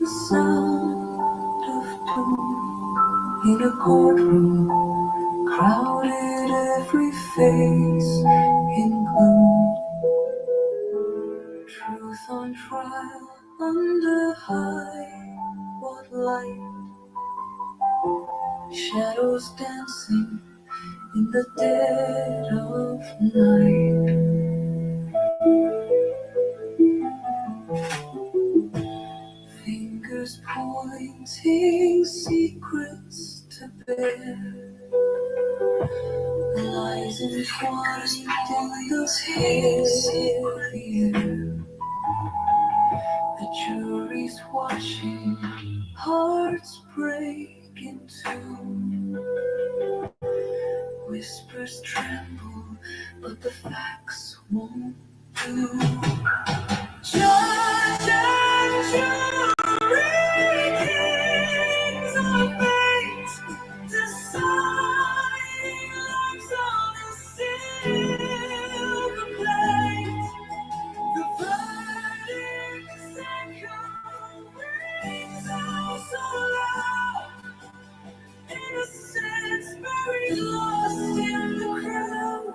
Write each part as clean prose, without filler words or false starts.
the sound of doom in a courtroom, crowded every face in gloom. Truth on trial under high what light, shadows dancing in the dead of night. Fingers pointing secrets to bear, lies entwined in the hazy air. The jury's watching, hearts break in two. Whispers tremble, but the facts won't do. Judge and jury, kings of fate, deciding lives on a silver plate. The verdict's echo rings out so loud, innocence buried lost in the crowd.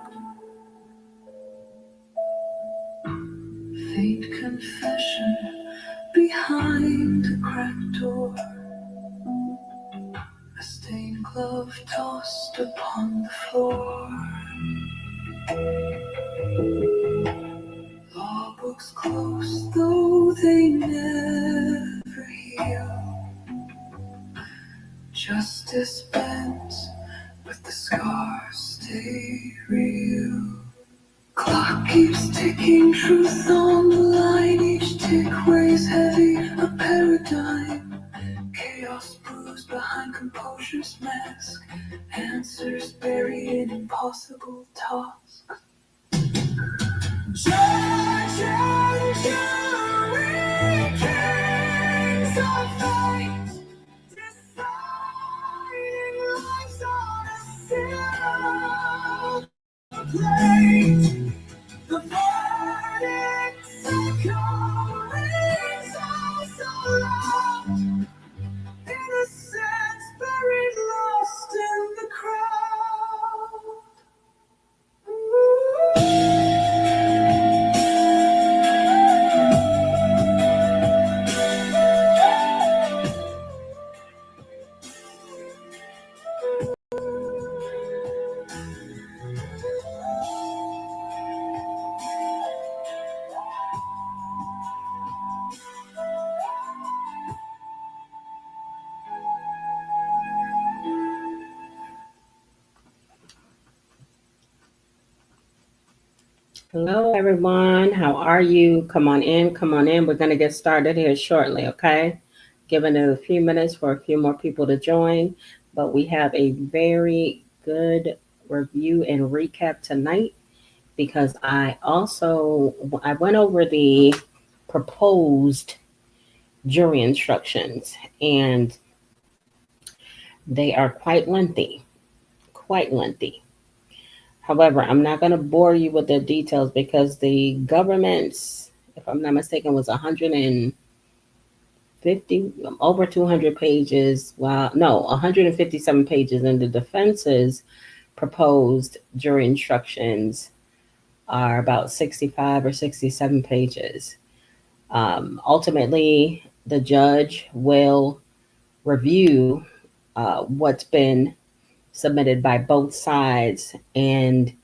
Faint confession behind a cracked door, a stained glove tossed upon the floor. Law books close, though they never heal. Justice bends, but the scars stay real. Clock keeps ticking, truth on the line. Each tick weighs heavy, a paradigm. Chaos bruised behind composure's mask. Answers buried in impossible tasks. Judge and jury, kings of fate, deciding lives on a silver plate. The verdict's echo rings out so loud, innocence buried lost in the crowd. Hello, everyone. How are you? Come on in. Come on in. We're going to get started here shortly, okay? Giving it a few minutes for a few more people to join. But we have a very good review and recap tonight because I went over the proposed jury instructions and they are quite lengthy, quite lengthy. However, I'm not going to bore you with the details because the government's, if I'm not mistaken, was 150, over 200 pages. Well, no, 157 pages. And the defense's proposed jury instructions are about 65 or 67 pages. Ultimately, the judge will review what's been submitted by both sides and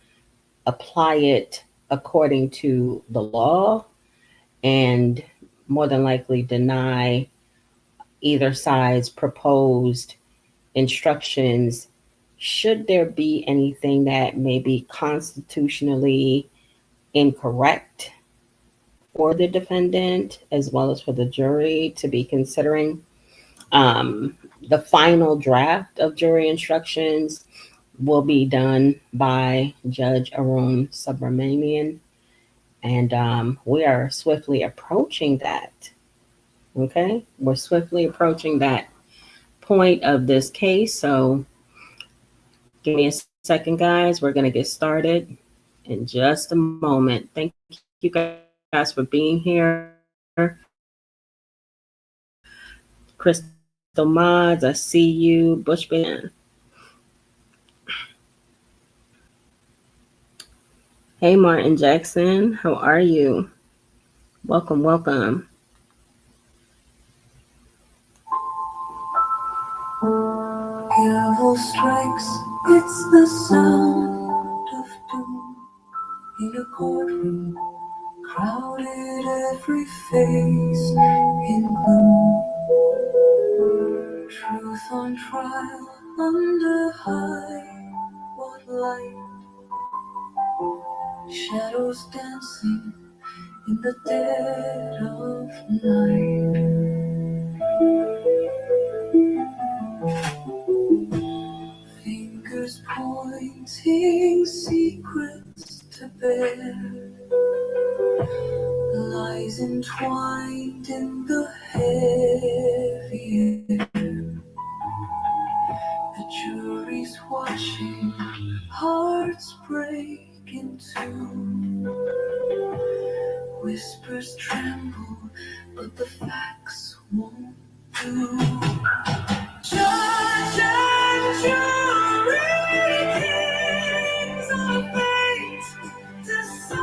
apply it according to the law and more than likely deny either side's proposed instructions should there be anything that may be constitutionally incorrect for the defendant as well as for the jury to be considering. The final draft of jury instructions will be done by Judge Arun Subramanian, and we are swiftly approaching that. Okay, we're swiftly approaching that point of this case. So give me a second, guys. We're going to get started in just a moment. Thank you guys for being here. Crystal Mods, I see you. Bushman. Hey, Martin Jackson. How are you? Welcome, welcome. Gavel strikes, it's the sound of doom in a courtroom, crowded every face in gloom. Truth on trial under high what light, shadows dancing in the dead of night. Fingers pointing secrets to bear, lies entwined in the heavy air. The jury's watching, hearts break in two. Whispers tremble, but the facts won't do. Judge and jury, kings of fate, deciding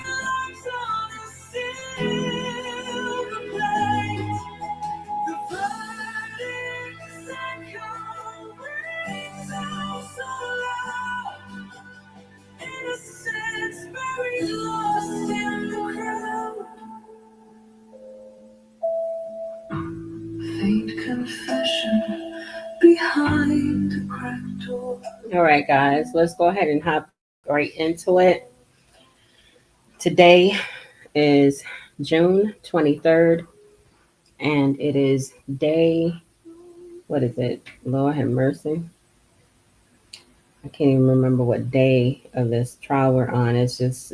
lives on a silver plate. The verdicts echo, rings out so loud. Innocence buried, lost in the crowd. Faint confession behind a cracked door. All right, guys, let's go ahead and hop right into it. Today is June 23rd, and it is day, what is it? Lord have mercy. I can't even remember what day of this trial we're on. It's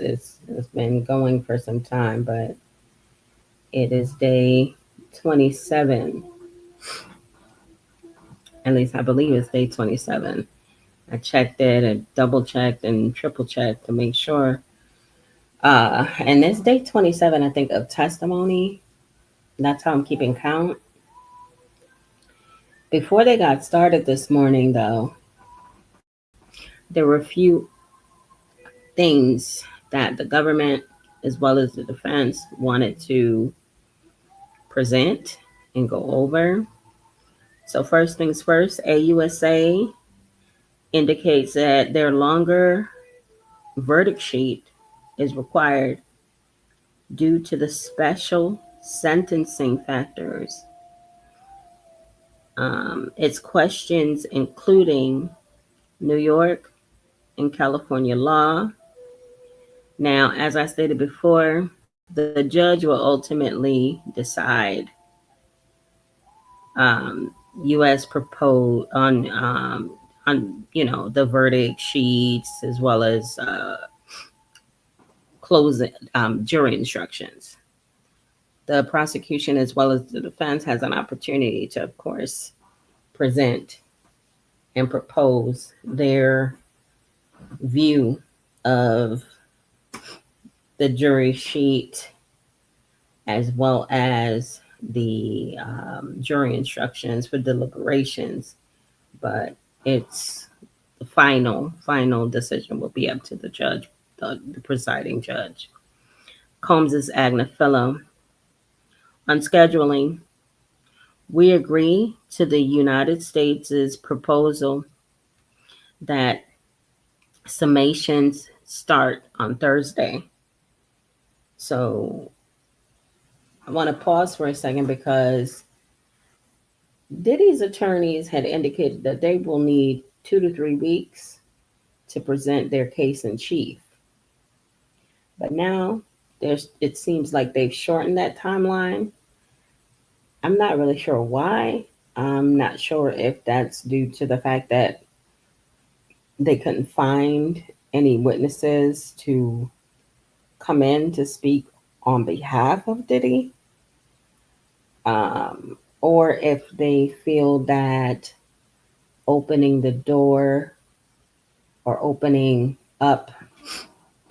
been going for some time, but it is day 27. At least I believe it's day 27. I checked it and double checked and triple checked to make sure. And it's day 27, I think, of testimony. That's how I'm keeping count. Before they got started this morning, though, there were a few things that the government, as well as the defense, wanted to present and go over. So, first things first, AUSA indicates that their longer verdict sheet is required due to the special sentencing factors. Its questions including New York and California law. Now, as I stated before, the judge will ultimately decide um, U.S. propose on the verdict sheets as well as closing jury instructions. The prosecution as well as the defense has an opportunity to, of course, present and propose their view of the jury sheet as well as the jury instructions for deliberations. But it's the final decision will be up to the judge, the presiding judge. Combs's Agna Fellow. On scheduling, we agree to the United States' proposal that summations start on Thursday. So I want to pause for a second because Diddy's attorneys had indicated that they will need 2 to 3 weeks to present their case in chief. But now it seems like they've shortened that timeline. I'm not really sure why. I'm not sure if that's due to the fact that they couldn't find any witnesses to come in to speak on behalf of Diddy, or if they feel that opening the door or opening up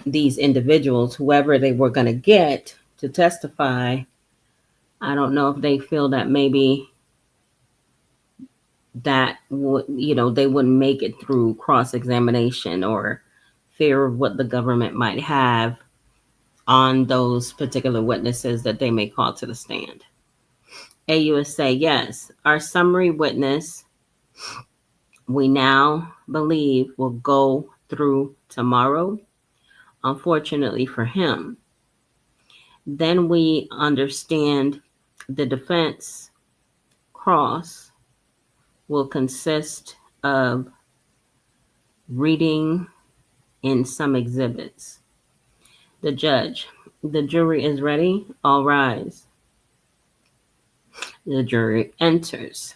these individuals, whoever they were going to get to testify, I don't know if they feel that maybe that would, they wouldn't make it through cross examination, or fear of what the government might have on those particular witnesses that they may call to the stand. AUSA, yes, our summary witness we now believe will go through tomorrow, unfortunately for him. Then we understand the defense cross will consist of reading in some exhibits. The judge, the jury is ready. All rise. The jury enters.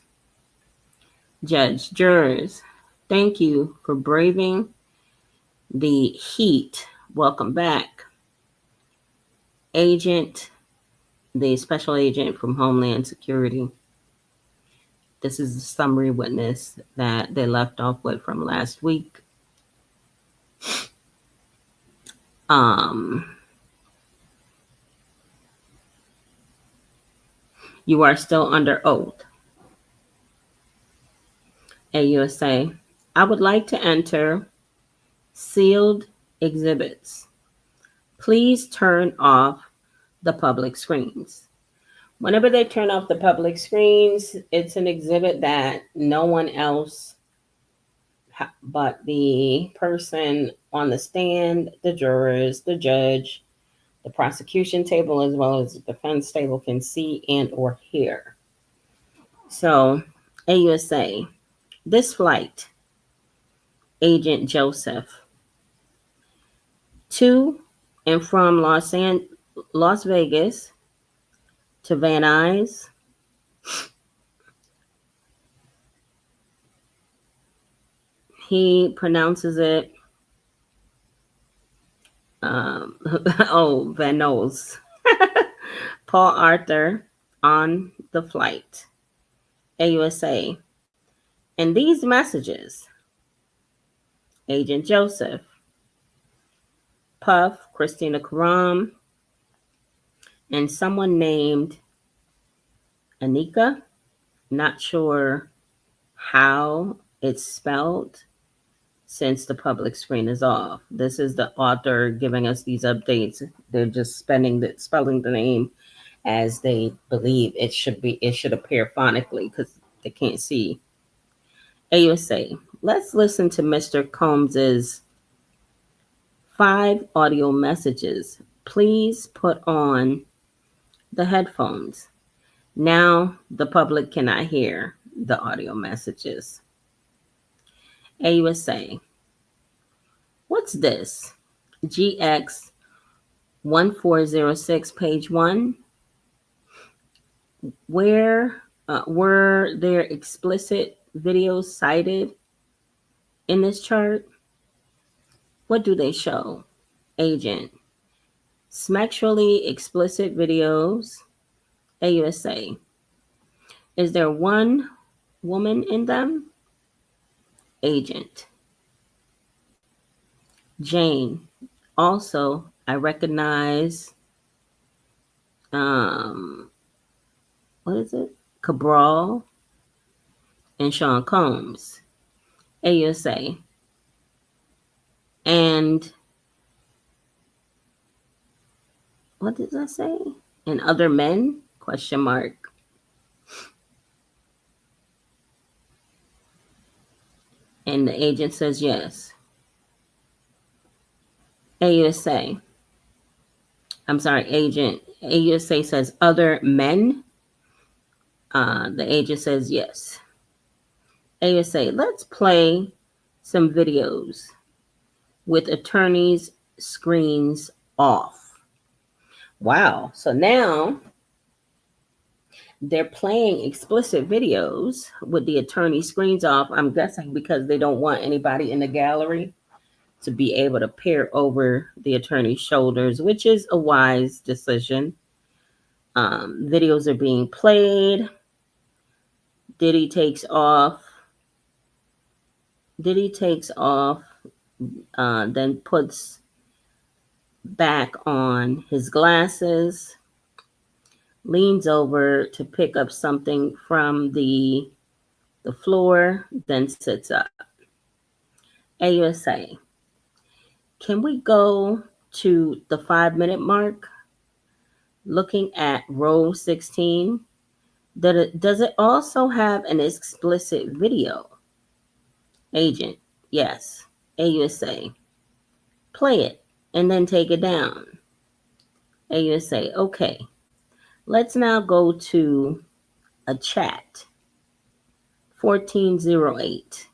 Judge, jurors, thank you for braving the heat. Welcome back. Agent, the special agent from Homeland Security. This is the summary witness that they left off with from last week. You are still under oath. AUSA, I would like to enter sealed exhibits. Please turn off the public screens. Whenever they turn off the public screens, it's an exhibit that no one else but the person on the stand, the jurors, the judge, the prosecution table, as well as the defense table can see and or hear. So, AUSA, this flight, Agent Joseph, to and from Las Vegas to Van Nuys, he pronounces it, Van Nuys. Paul Arthur on the flight. AUSA. And these messages, Agent Joseph, Puff, Christina Karam, and someone named Anika. Not sure how it's spelled since the public screen is off. This is the author giving us these updates. They're just spelling the name as they believe it should be. It should appear phonically because they can't see. AUSA, let's listen to Mr. Combs's 5 audio messages. Please put on the headphones. Now the public cannot hear the audio messages. AUSA, what's this? GX 1406, page 1. Where were there explicit videos cited in this chart? What do they show? Agent, sexually explicit videos. AUSA, is there one woman in them? Agent, Jane, also I recognize what is it? Cabral and Sean Combs. AUSA, and what did I say? And other men? Question mark. And the agent says yes. AUSA. I'm sorry, agent. AUSA says other men. The agent says yes. AUSA, let's play some videos with attorneys' screens off. Wow. So now they're playing explicit videos with the attorney screens off. I'm guessing because they don't want anybody in the gallery to be able to peer over the attorney's shoulders, which is a wise decision. Videos are being played. Diddy takes off, then puts back on his glasses. leans over to pick up something from the floor, then sits up. AUSA, can we go to the 5 minute mark? Looking at row 16, does it also have an explicit video? Agent, yes. AUSA, play it and then take it down. AUSA, okay. Let's now go to a chat. 1408.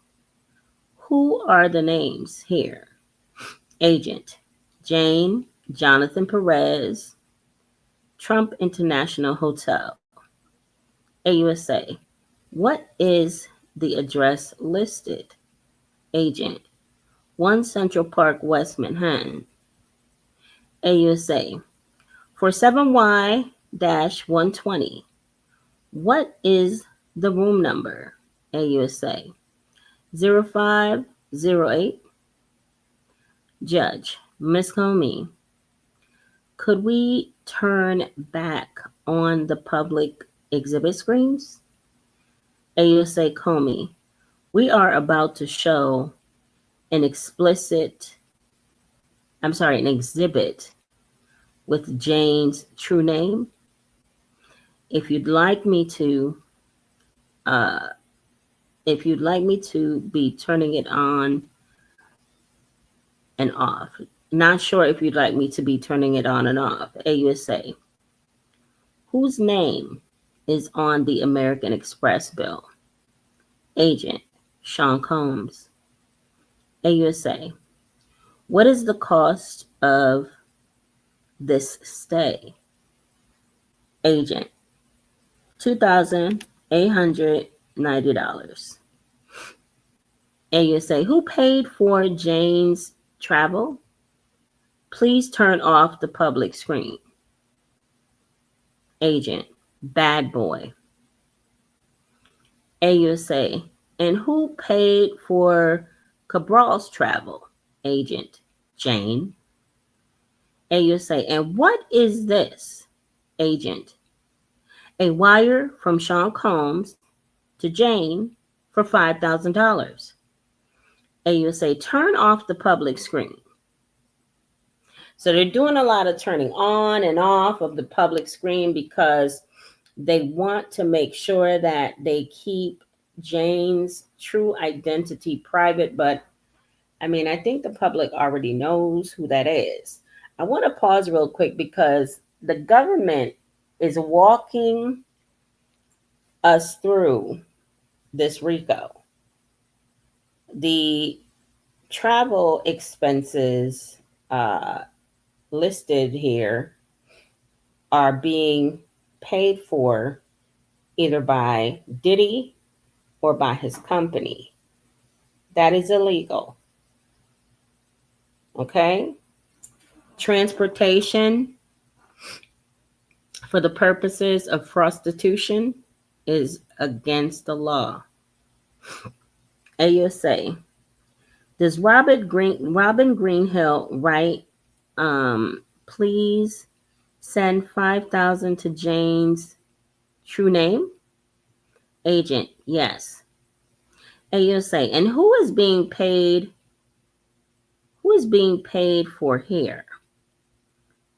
Who are the names here? Agent, Jane, Jonathan Perez, Trump International Hotel. AUSA, what is the address listed? Agent, 1 Central Park, West Manhattan. AUSA, for 7Y-120, what is the room number? AUSA, 0508. Judge, Miss Comey, could we turn back on the public exhibit screens? AUSA Comey, we are about to show an exhibit with Jane's true name. If you'd like me to, uh, be turning it on and off. Not sure if you'd like me to be turning it on and off. AUSA, whose name is on the American Express bill? Agent, Sean Combs. AUSA, what is the cost of this stay? Agent, $2,890. AUSA, who paid for Jane's travel? Please turn off the public screen. Agent, bad boy. AUSA, and who paid for Cabral's travel? Agent, Jane. AUSA, and what is this? Agent, a wire from Sean Combs to Jane for $5,000. AUSA, turn off the public screen. So they're doing a lot of turning on and off of the public screen because they want to make sure that they keep Jane's true identity private. But I mean, I think the public already knows who that is. I want to pause real quick because the government is walking us through this RICO. The travel expenses listed here are being paid for either by Diddy or by his company. That is illegal. Okay? Transportation for the purposes of prostitution is against the law. AUSA, does Robin Greenhill write, please send $5,000 to Jane's true name? Agent, yes. AUSA, and who is being paid for here?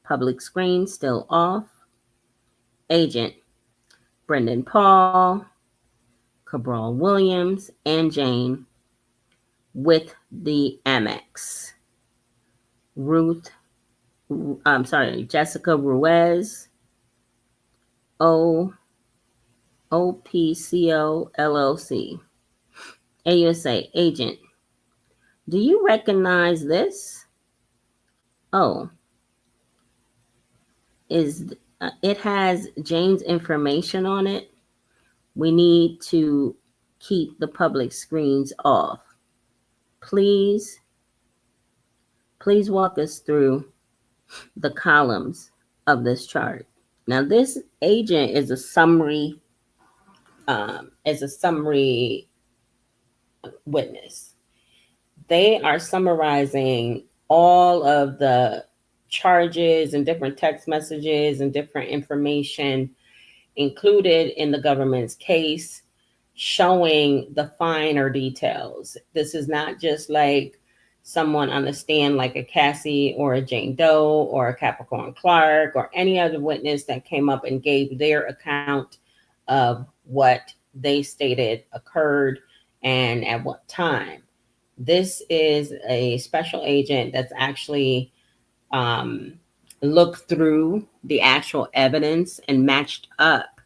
Public screen still off. Agent, Brendan Paul, Cabral Williams, and Jane with the Amex. Jessica Ruiz, OPCO LLC. AUSA, agent, do you recognize this? Oh, it has Jane's information on it. We need to keep the public screens off. Please walk us through the columns of this chart. Now, this agent is a summary witness. They are summarizing all of the charges and different text messages and different information included in the government's case, showing the finer details. This is not just like someone on the stand, like a Cassie or a Jane Doe or a Capricorn Clark or any other witness that came up and gave their account of what they stated occurred and at what time. This is a special agent that's actually um, looked through the actual evidence and matched up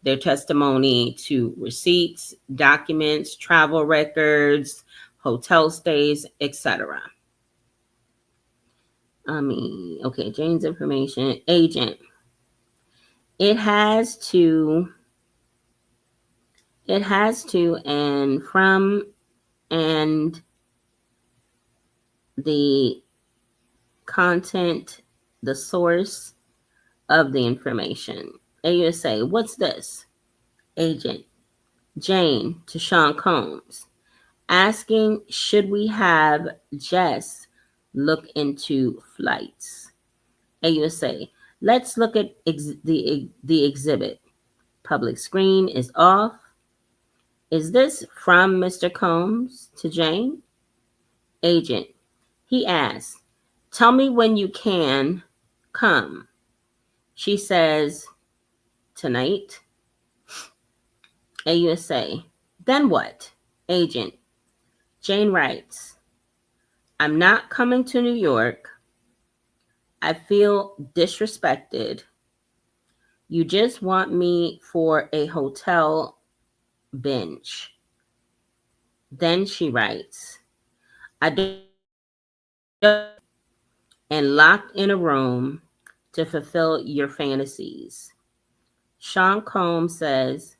their testimony to receipts, documents, travel records, hotel stays, etc. Okay, Jane's information, agent. It has to, and from, and the content, the source of the information. AUSA, what's this? Agent, Jane to Sean Combs, asking, should we have Jess look into flights? AUSA, let's look at the exhibit. Public screen is off. Is this from Mr. Combs to Jane? Agent, he asks, tell me when you can come. She says, tonight. AUSA, then what? Agent, Jane writes, I'm not coming to New York. I feel disrespected. You just want me for a hotel binge. Then she writes, I don't and locked in a room to fulfill your fantasies. Sean Combs says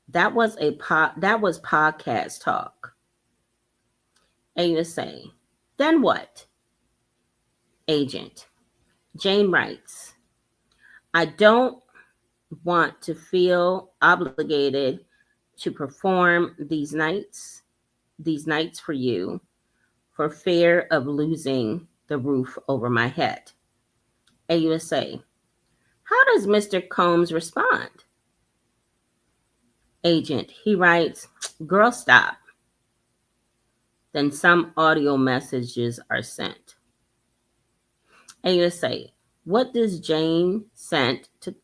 that was podcast talk. AUSA, then what? Agent, Jane writes, I don't want to feel obligated to perform these nights for you for fear of losing the roof over my head. AUSA, how does Mr. Combs respond? Agent, he writes, girl, stop. Then some audio messages are sent. AUSA, what does Jane send to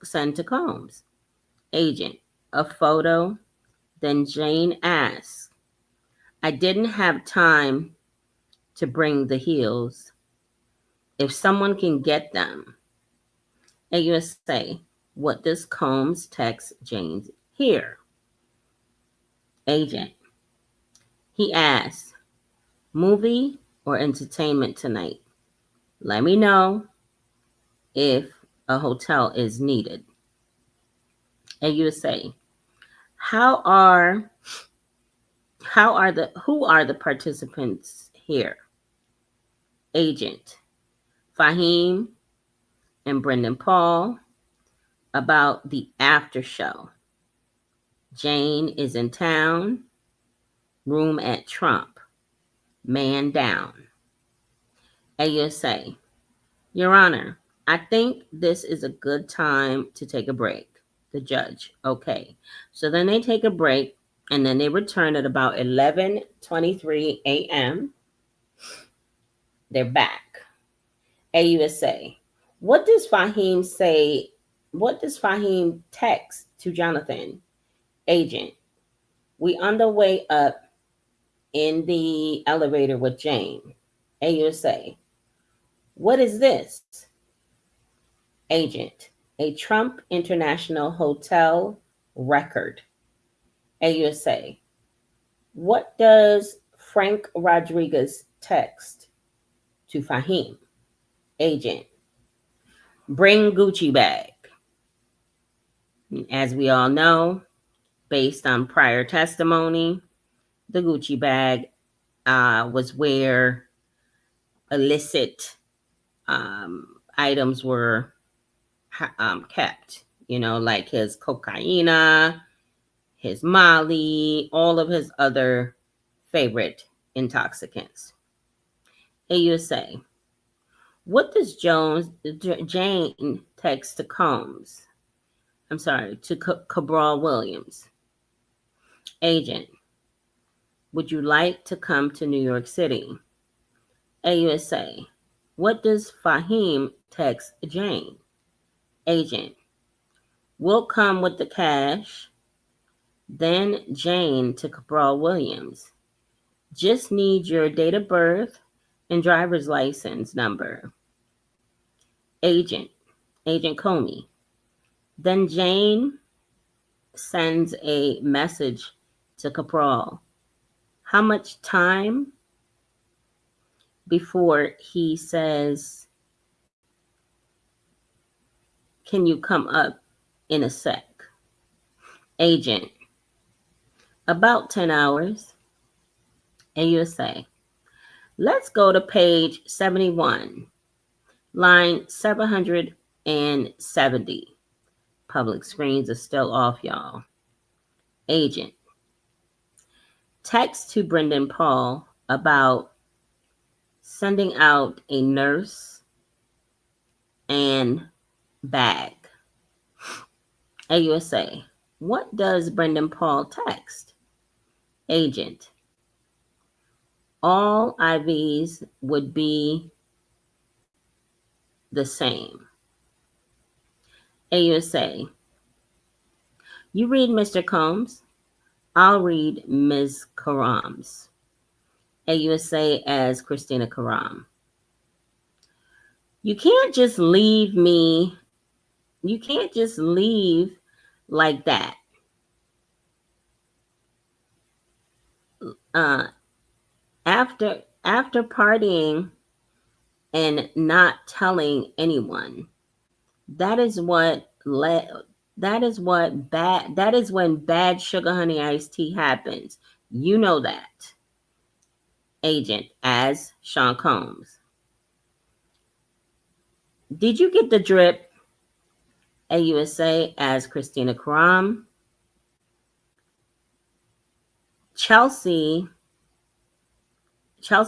Combs? Agent, a photo. Then Jane asks, I didn't have time to bring the heels. If someone can get them. AUSA, what does Combs text Jane here? Agent, he asks, movie or entertainment tonight? Let me know if a hotel is needed. AUSA, who are the participants here? Agent, Fahim and Brendan Paul, about the after show. Jane is in town, room at Trump, man down. AUSA, Your Honor, I think this is a good time to take a break. The judge, okay. So then they take a break and then they return at about 11:23 a.m. They're back. AUSA, what does Fahim say? What does Fahim text to Jonathan? Agent, we on the way up in the elevator with Jane. AUSA, what is this? Agent, a Trump International Hotel record. AUSA, what does Frank Rodriguez text to Fahim? Agent, bring Gucci bag. As we all know, based on prior testimony, the Gucci bag was where illicit items were kept, like his cocaine, his Molly, all of his other favorite intoxicants. AUSA, what does Jane text to Combs? I'm sorry, to Cabral Williams. Agent, would you like to come to New York City? AUSA, what does Fahim text Jane? Agent, we'll come with the cash. Then Jane to Cabral Williams. Just need your date of birth and driver's license number. Agent, Agent Comey. Then Jane sends a message to Cabral. How much time before he says, can you come up in a sec? Agent, about 10 hours. AUSA, let's go to page 71, line 770. Public screens are still off, y'all. Agent, text to Brendan Paul about sending out a nurse and bag. AUSA, what does Brendan Paul text? Agent, all IVs would be the same. AUSA, you read Mr. Combs, I'll read Ms. Karam's. AUSA as Christina Karam. You can't just leave like that. After partying and not telling anyone, that is when bad sugar honey iced tea happens. You know that. Agent as Sean Combs. Did you get the drip? AUSA as Christina Karam. Chelsea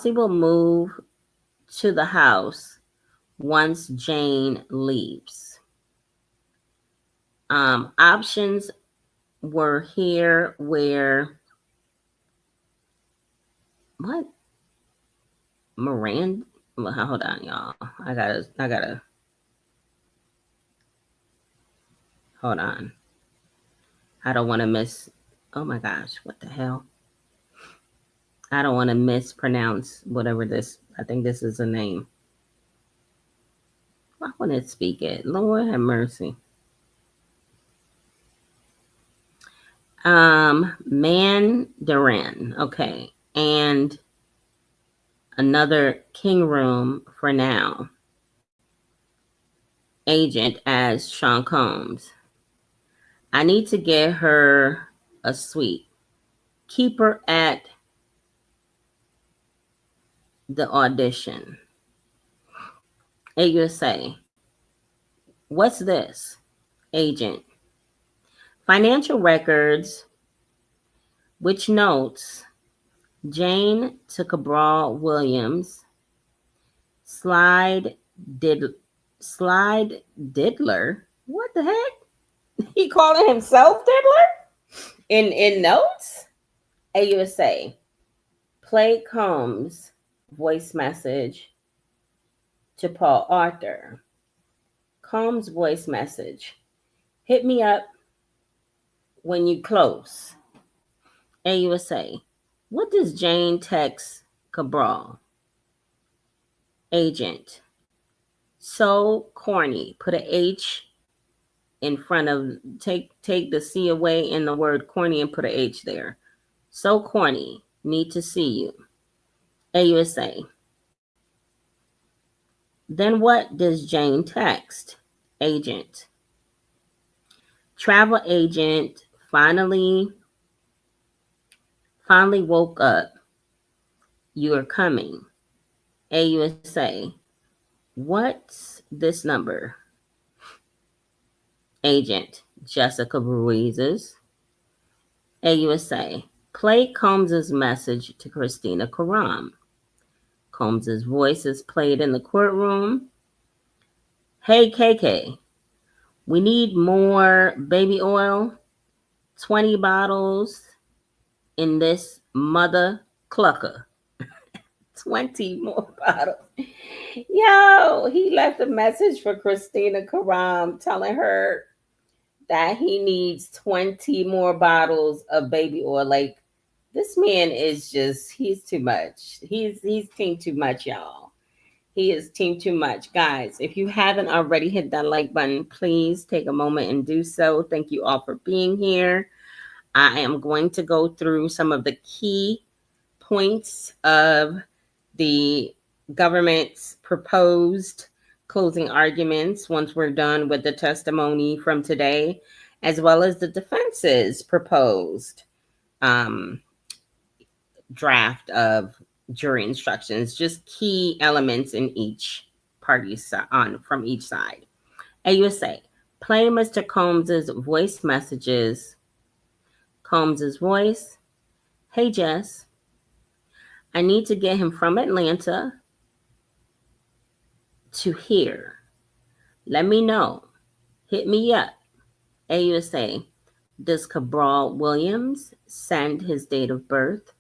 will move to the house once Jane leaves. Options were here where what? Miranda. Hold on, y'all. I gotta hold on. I don't want to miss. Oh my gosh, what the hell? I don't want to mispronounce whatever this. I think this is a name. Why wouldn't it speak it? Lord have mercy. Mandarin. Okay. And another king room for now. Agent as Sean Combs. I need to get her a suite. Keep her at the audition. AUSA, what's this? Agent, financial records, which notes Jane to Cabral Williams, Slide Diddler. What the heck? He calling himself Diddler in notes? AUSA, play Combs voice message to Paul Arthur. Combs voice message. Hit me up when you close. AUSA, what does Jane text Cabral? Agent, so corny. Put a H in front of, take the C away in the word corny and put a H there. So corny. Need to see you. AUSA, then what does Jane text? Agent, travel agent finally woke up. You are coming. AUSA, what's this number? Agent, Jessica Ruiz's. AUSA, play Combs's message to Christina Karam. Combs's voice is played in the courtroom. Hey, KK, We need more baby oil, 20 bottles in this mother clucker. 20 more bottles. Yo, he left a message for Christina Karam telling her that he needs 20 more bottles of baby oil. Like, this man is just, he's too much. He's team too much, y'all. He is team too much. Guys, if you haven't already hit that like button, please take a moment and do so. Thank you all for being here. I am going to go through some of the key points of the government's proposed closing arguments once we're done with the testimony from today, as well as the defense's proposed um, draft of jury instructions, just key elements in each party's on from each side. AUSA, play Mr. Combs's voice messages. Combs's voice. Hey Jess, I need to get him from Atlanta to here. Let me know. Hit me up. AUSA, does Cabral Williams send his date of birth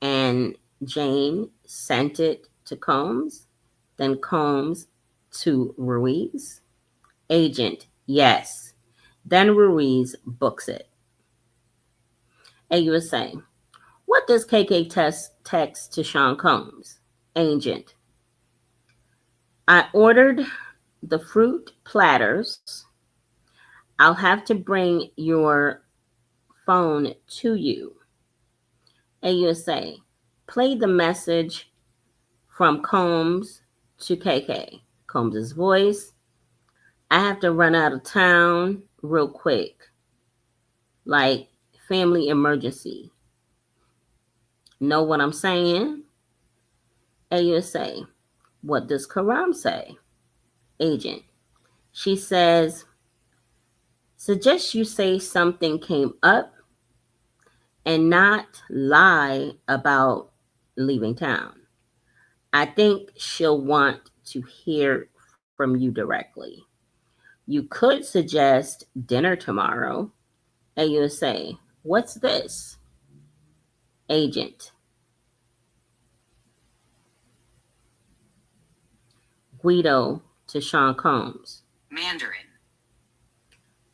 and Jane sent it to Combs, then Combs to Ruiz? Agent, yes. Then Ruiz books it. AUSA, what does KK text to Sean Combs? Agent, I ordered the fruit platters. I'll have to bring your phone to you. AUSA, play the message from Combs to KK. Combs' voice. I have to run out of town real quick. Like family emergency. Know what I'm saying? AUSA, what does Karam say? Agent, she says, suggest you say something came up and not lie about leaving town. I think she'll want to hear from you directly. You could suggest dinner tomorrow. AUSA, what's this? Agent, Guido to Sean Combs. Mandarin.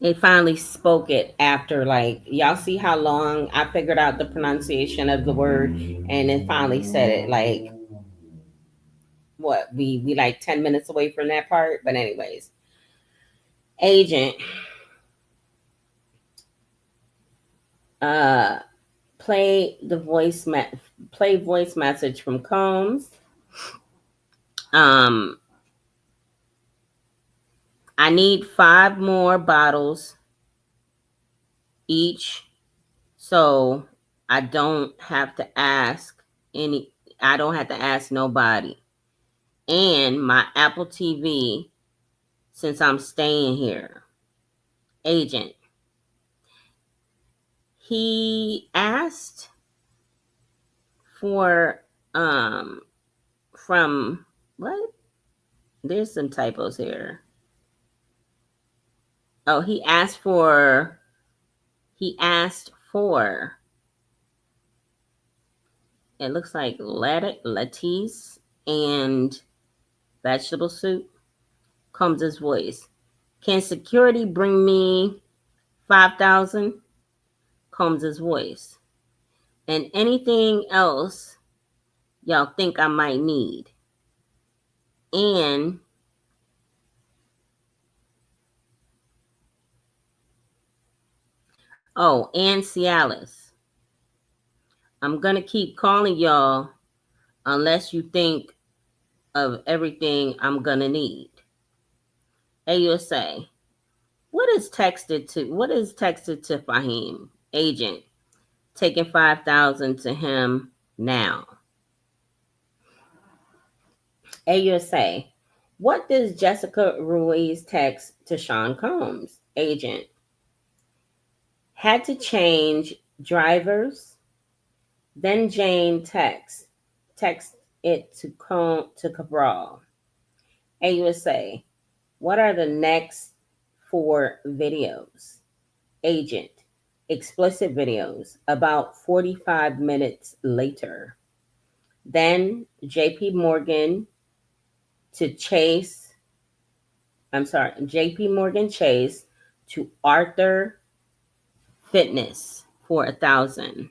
They finally spoke it after, like, y'all see how long I figured out the pronunciation of the word and then finally said it. Like, what, we like 10 minutes away from that part. But anyways, agent, play voice message from Combs. I need 5 more bottles each, so I don't have to ask nobody. And my Apple TV, since I'm staying here. Agent, he asked for from what? There's some typos here. Oh, he asked for it looks like lettuce and vegetable soup. Combs' voice. Can security bring me 5,000? Combs' voice. And anything else y'all think I might need? And and Cialis. I'm going to keep calling y'all unless you think of everything I'm going to need. AUSA, what is texted to Fahim? Agent, taking 5,000 to him now. AUSA, what does Jessica Ruiz text to Sean Combs? Agent, had to change drivers. Then Jane text it to Cabral. AUSA, what are the next for videos. Agent, explicit videos, about 45 minutes later. Then JP Morgan to Chase, JP Morgan Chase to Arthur Fitness for 1,000.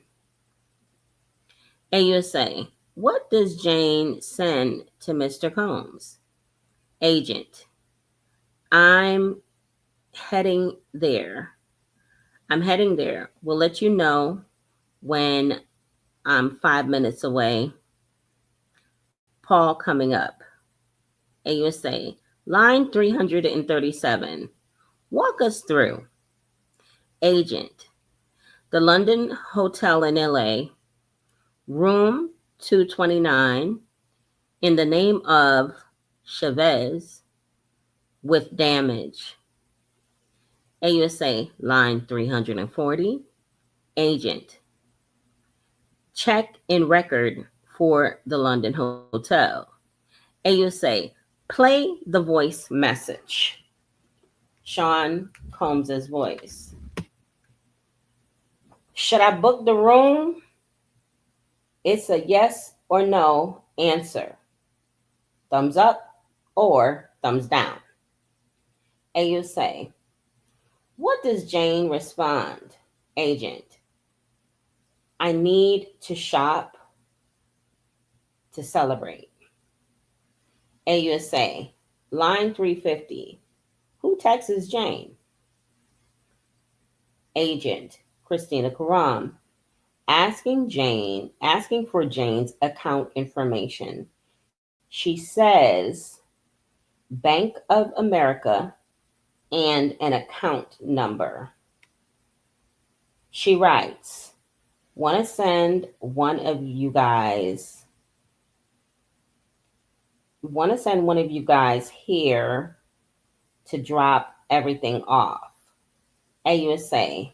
AUSA, what does Jane send to Mr. Combs? Agent, I'm heading there. I'm heading there. We'll let you know when I'm 5 minutes away. Paul coming up. AUSA, line 337. Walk us through. Agent, the London Hotel in LA, room 229, in the name of Chavez with damage. AUSA, line 340. Agent, check in record for the London Hotel. AUSA, play the voice message. Sean Combs's voice. Should I book the room? It's a yes or no answer. Thumbs up or thumbs down. AUSA, what does Jane respond? Agent, I need to shop to celebrate. AUSA, line 350. Who texts Jane? Agent, Christina Karam, asking for Jane's account information. She says Bank of America and an account number. She writes, want to send one of you guys here to drop everything off. AUSA,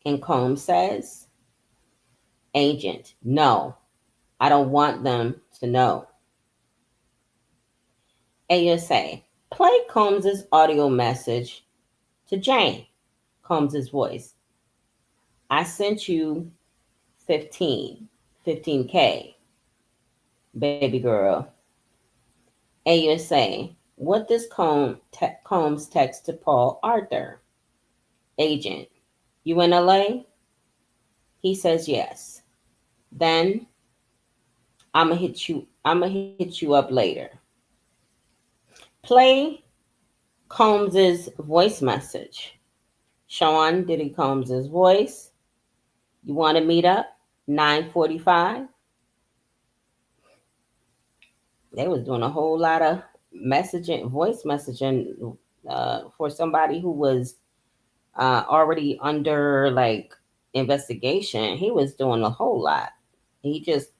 and Combs says, Agent, no, I don't want them to know. AUSA, play Combs's audio message to Jane. Combs's voice. I sent you 15K, baby girl. AUSA, what does Combs text to Paul Arthur? Agent, you in LA? He says yes. Then I'ma hit you up later. Play Combs's voice message. Sean Diddy Combs's voice. You want to meet up? 9:45. They was doing a whole lot of voice messaging for somebody who was already under like investigation. He was doing a whole lot. He just,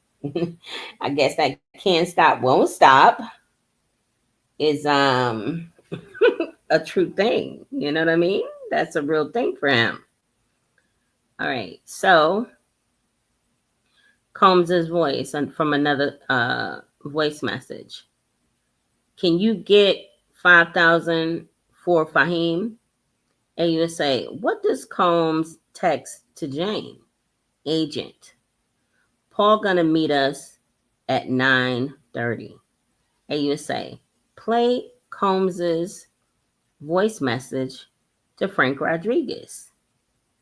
I guess that can't stop, won't stop is a true thing. You know what I mean? That's a real thing for him. All right. So Combs's voice and from another voice message. Can you get 5,000 for Fahim? AUSA, what does Combs text to Jane? Agent, Paul gonna meet us at 9:30. AUSA, play Combs's voice message to Frank Rodriguez.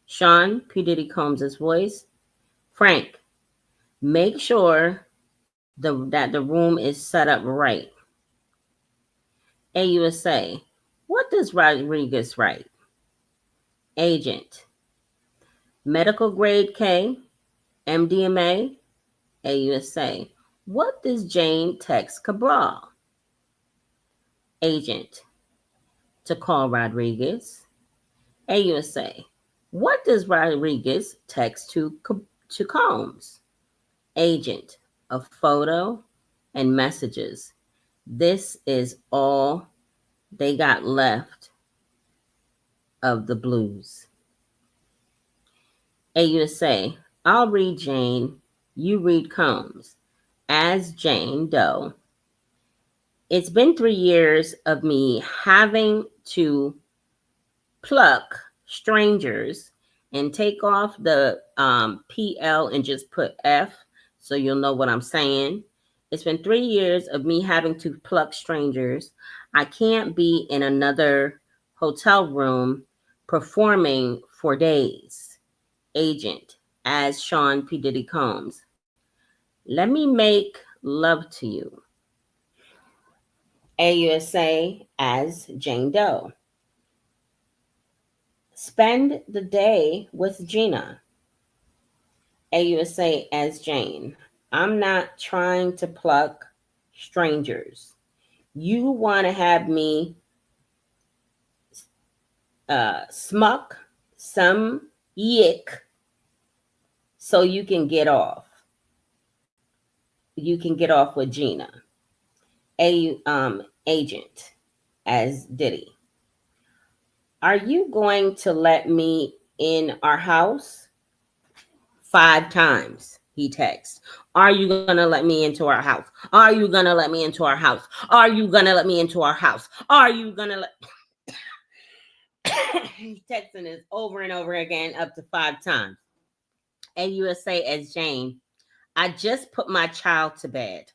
Sean P. Diddy Combs's voice. Frank, make sure that the room is set up right. AUSA, what does Rodriguez write? Agent, medical grade K, MDMA. AUSA, what does Jane text Cabral? Agent, to call Rodriguez. AUSA, what does Rodriguez text to Combs? Agent, a photo and messages. This is all they got left of the blues. AUSA, I'll read Jane, you read Combs. As Jane Doe, it's been 3 years of me having to pluck strangers and take off the PL and just put F so you'll know what I'm saying. It's been 3 years of me having to pluck strangers. I can't be in another hotel room performing for days. Agent, as Sean P. Diddy Combs. Let me make love to you. AUSA as Jane Doe. Spend the day with Gina. AUSA as Jane. I'm not trying to pluck strangers. You want to have me smuck some yick so you can get off. You can get off with Gina. Agent as Diddy. Are you going to let me in our house? 5 times he texts. Are you gonna let me into our house? Are you gonna let me into our house? Are you gonna let me into our house? Are you gonna let He's texting this over and over again up to 5 times. AUSA as Jane. I just put my child to bed.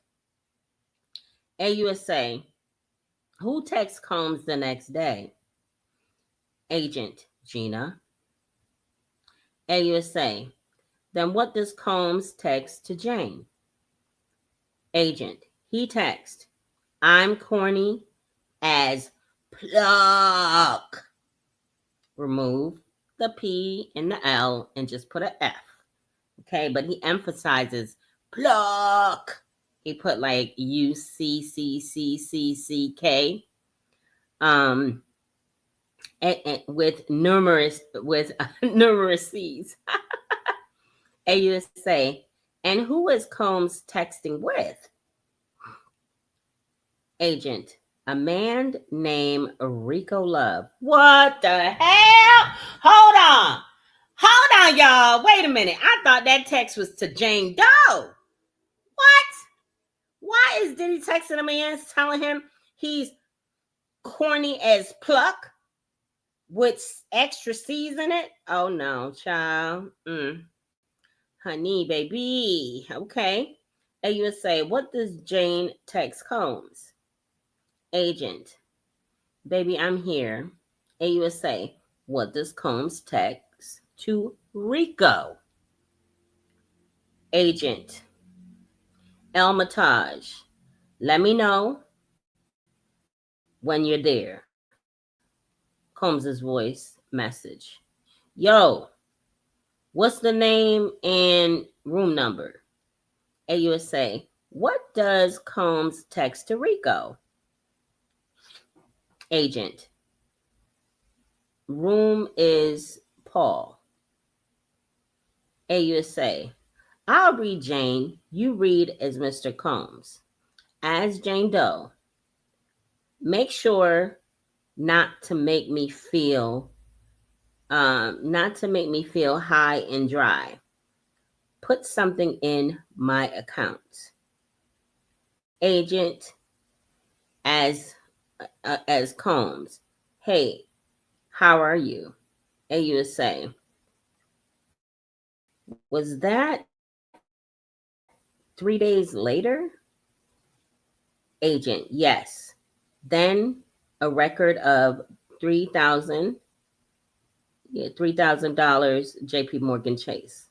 AUSA. Who texts Combs the next day? Agent Gina. AUSA. Then what does Combs text to Jane? Agent. He texts, I'm corny as pluck. Remove the P and the L and just put an F. Okay, but he emphasizes pluck. He put like UCCCCCK. And with numerous C's. AUSA. And who is Combs texting with? Agent. A man named Rico Love. What the hell? Hold on, y'all. Wait a minute. I thought that text was to Jane Doe. What? Why is Diddy texting a man telling him he's corny as pluck with extra C's in it? Oh no, child. Honey, baby. Okay. AUSA, what does Jane text Combs? Agent. Baby, I'm here. AUSA, what does Combs text to Rico? Agent. Elmatage. Let me know when you're there. Combs' voice message. Yo, what's the name and room number? AUSA, what does Combs text to Rico? Agent. Room is Paul. AUSA. I'll read Jane. You read as Mr. Combs. As Jane Doe. Make sure not to make me feel high and dry. Put something in my account. Agent as Combs. Hey, how are you? AUSA. Was that 3 days later? Agent, yes. Then a record of $3,000 JP Morgan Chase.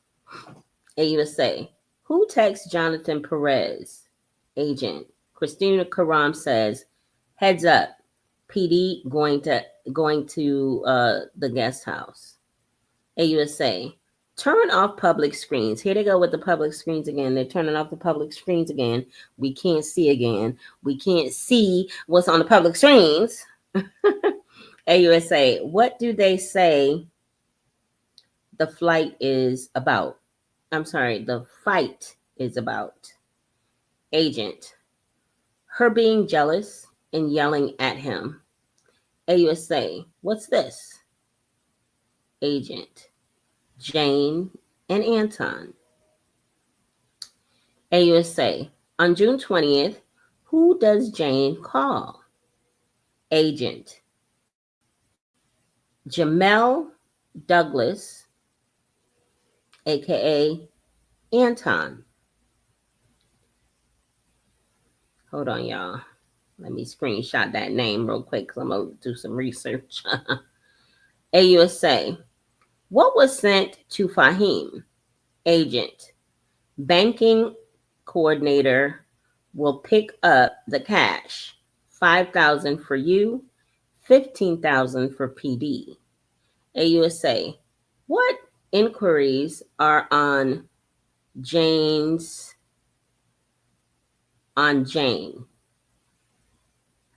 AUSA. Who texts Jonathan Perez? Agent. Christina Karam says, heads up, PD going to the guest house. AUSA. Turn off public screens. Here they go with the public screens again. They're turning off the public screens again. We can't see again. We can't see what's on the public screens. AUSA. What do they say the flight is about? I'm sorry, the fight is about. Agent. Her being jealous and yelling at him. AUSA. What's this? Agent. Jane and Anton. AUSA. On June 20th, who does Jane call? Agent. Jamel Douglas, aka Anton. Hold on, y'all. Let me screenshot that name real quick because I'm going to do some research. AUSA. What was sent to Fahim? Agent. Banking coordinator will pick up the cash. 5,000 for you, 15,000 for PD. AUSA. What inquiries are Jane's on Jane?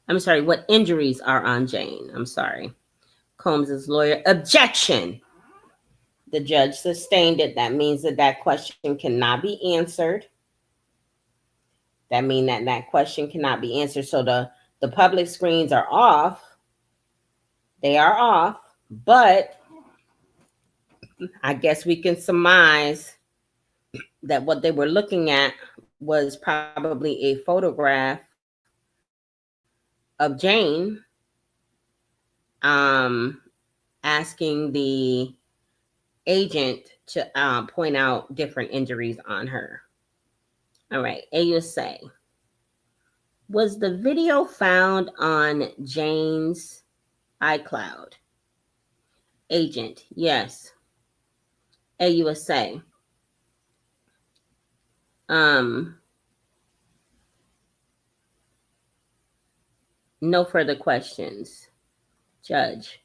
I'm sorry, what injuries are on Jane? I'm sorry. Combs's lawyer, objection. The judge sustained it. That means that question cannot be answered. That means that question cannot be answered. So the public screens are off. They are off, but I guess we can surmise that what they were looking at was probably a photograph of Jane, asking the agent to point out different injuries on her. All right, AUSA. Was the video found on Jane's iCloud? Agent, yes. AUSA. No further questions. Judge.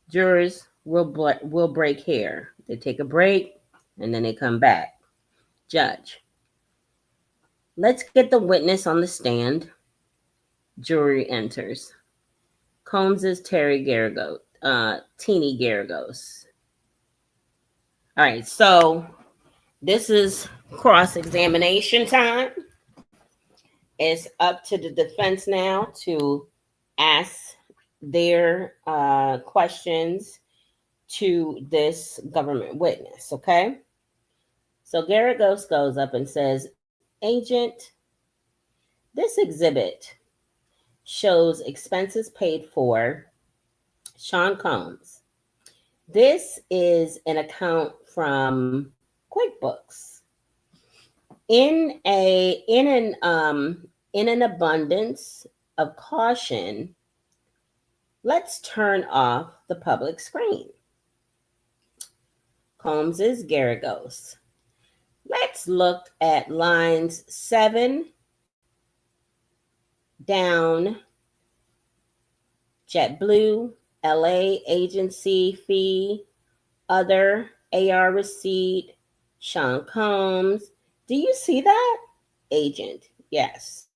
Jurors will break here. They take a break and then they come back. Judge. Let's get the witness on the stand. Jury enters. Combs is Teeny Garagos. All right, so this is cross-examination time. It's up to the defense now to ask their questions to this government witness, okay? So Garagos goes up and says, Agent, this exhibit shows expenses paid for Sean Combs. This is an account from QuickBooks. In an abundance of caution, let's turn off the public screen. Combs is Garagos. Let's look at lines 7 down. JetBlue, LA agency fee, other AR receipt, Sean Combs. Do you see that? Agent, yes.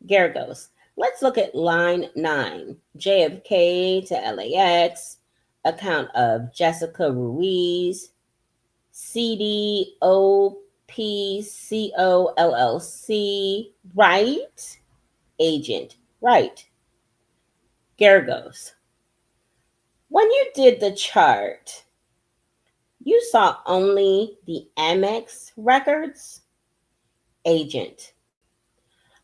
Garagos. Let's look at line 9. JFK to LAX, account of Jessica Ruiz, CDOPCO LLC, right? Agent, right. Garagos. When you did the chart, you saw only the Amex records? Agent.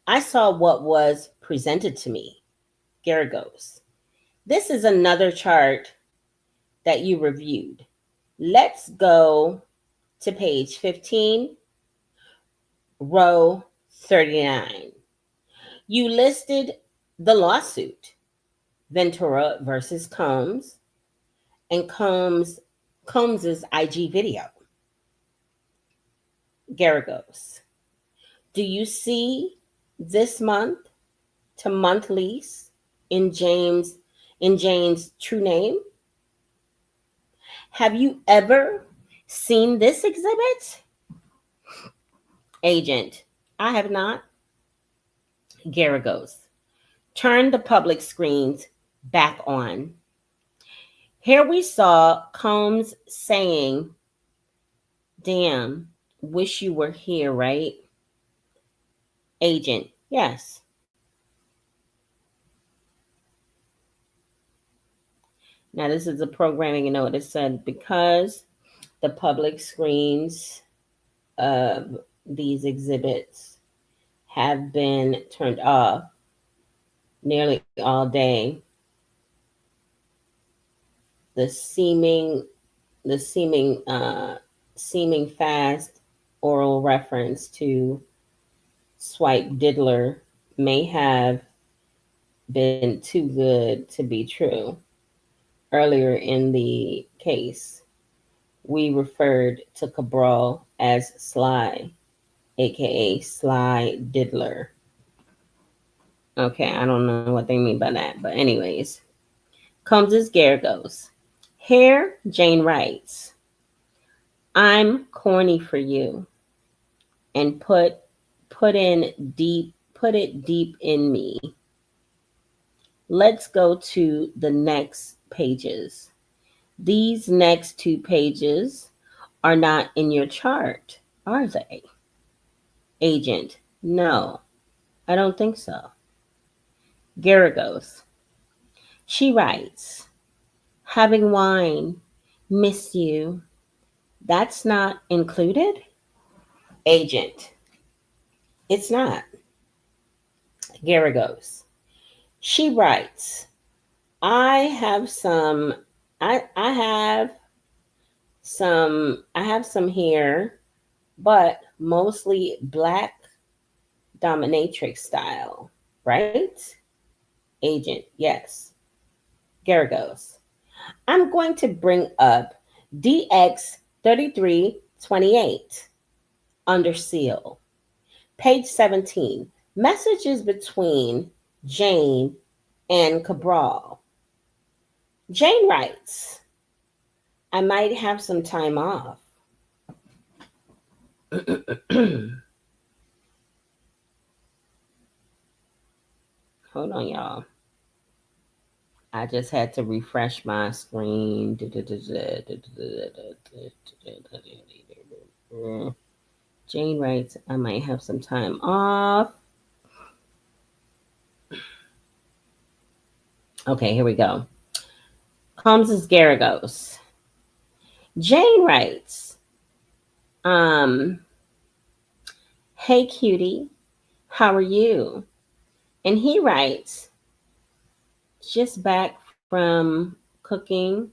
I saw what was presented to me. Garagos. This is another chart that you reviewed. Let's go to page 15, row 39. You listed the lawsuit, Ventura versus Combs, and Combs's IG video. Garagos. Do you see this month to month lease in Jane's true name? Have you ever seen this exhibit? Agent. I have not. Garagos. Turn the public screens back on. Here we saw Combs saying, damn, wish you were here, right? Agent, yes. Now this is a programming note. It said, because the public screens of these exhibits have been turned off nearly all day, the seeming the seeming fast oral reference to swipe diddler may have been too good to be true. Earlier in the case, we referred to Cabral as Sly, aka Sly Diddler. Okay, I don't know what they mean by that, but anyways, comes as Garagos. Here, Jane writes, I'm corny for you and put it deep in me. Let's go to the next pages. These next two pages are not in your chart, are they? Agent, no, I don't think so. Garagos, she writes, having wine, miss you. That's not included? Agent, it's not. Garagos, she writes, I have some I have some here, but mostly black dominatrix style, right? Agent, yes. Garagos, I'm going to bring up DX 3328 under seal. Page 17. Messages between Jane and Cabral. Jane writes, I might have some time off. Hold on, y'all. I just had to refresh my screen. Jane writes, I might have some time off. Okay, here we go. Comes as Garagos. Jane writes, um, hey cutie, how are you? And he writes, just back from cooking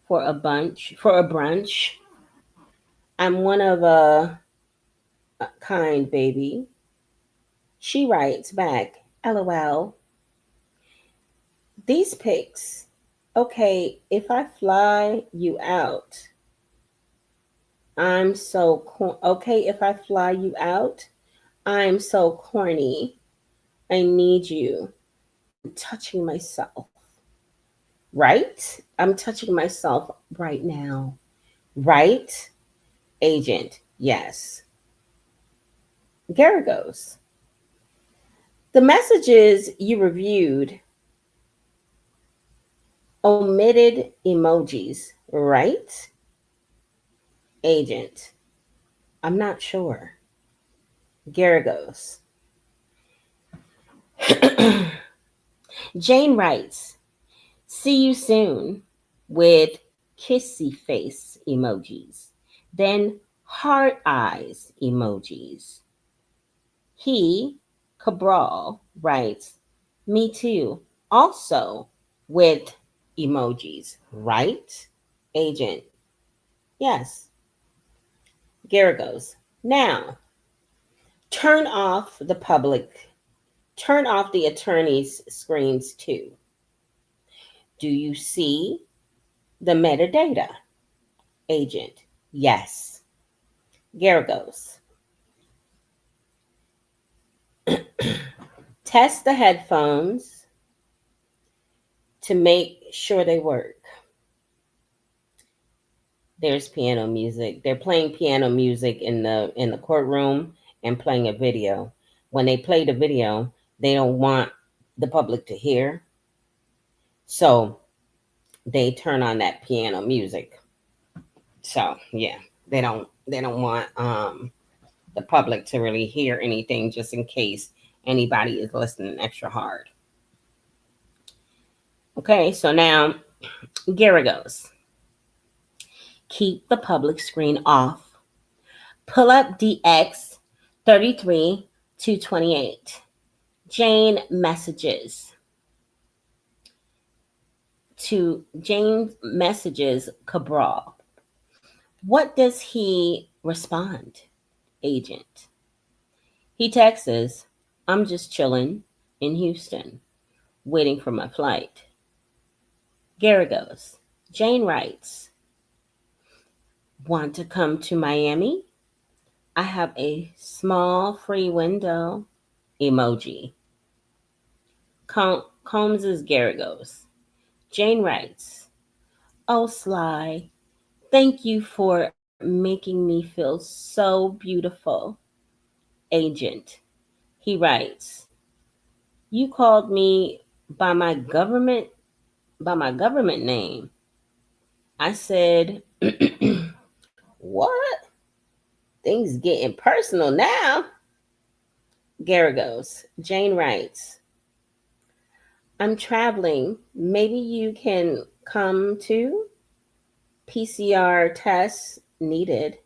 for a brunch. I'm one of a kind baby. She writes back, LOL. These pics. Okay, if I fly you out, okay, if I fly you out, I'm so corny. I need you. I'm touching myself. Right? I'm touching myself right now. Right? Agent, yes. Garagos. The messages you reviewed omitted emojis, right? Agent, I'm not sure. Garagos. Jane writes, see you soon with kissy face emojis, then heart eyes emojis. He, Cabral, writes, me too, also with emojis, right? Agent, yes. Garagos, now the public, turn off the attorney's screens too. Do you see the metadata? Agent, yes. Garagos, test the headphones to make sure they work. There's piano music. They're playing piano music in the courtroom and playing a video. When they play the video, they don't want the public to hear. So they turn on that piano music. So yeah, they don't want the public to really hear anything just in case anybody is listening extra hard. Okay, so now Garagos. Keep the public screen off. Pull up DX 33 to 28. Jane messages. to James messages Cabral. What does he respond, agent? He texts, I'm just chilling in Houston, waiting for my flight. Gary goes, Jane writes, want to come to Miami? I have a small free window. Emoji. Combs's Gary goes, Jane writes, oh, Sly, thank you for making me feel so beautiful. Agent. He writes, you called me by my government name. I said, what? Things getting personal now. Gary goes, Jane writes, I'm traveling. Maybe you can come too? PCR tests needed.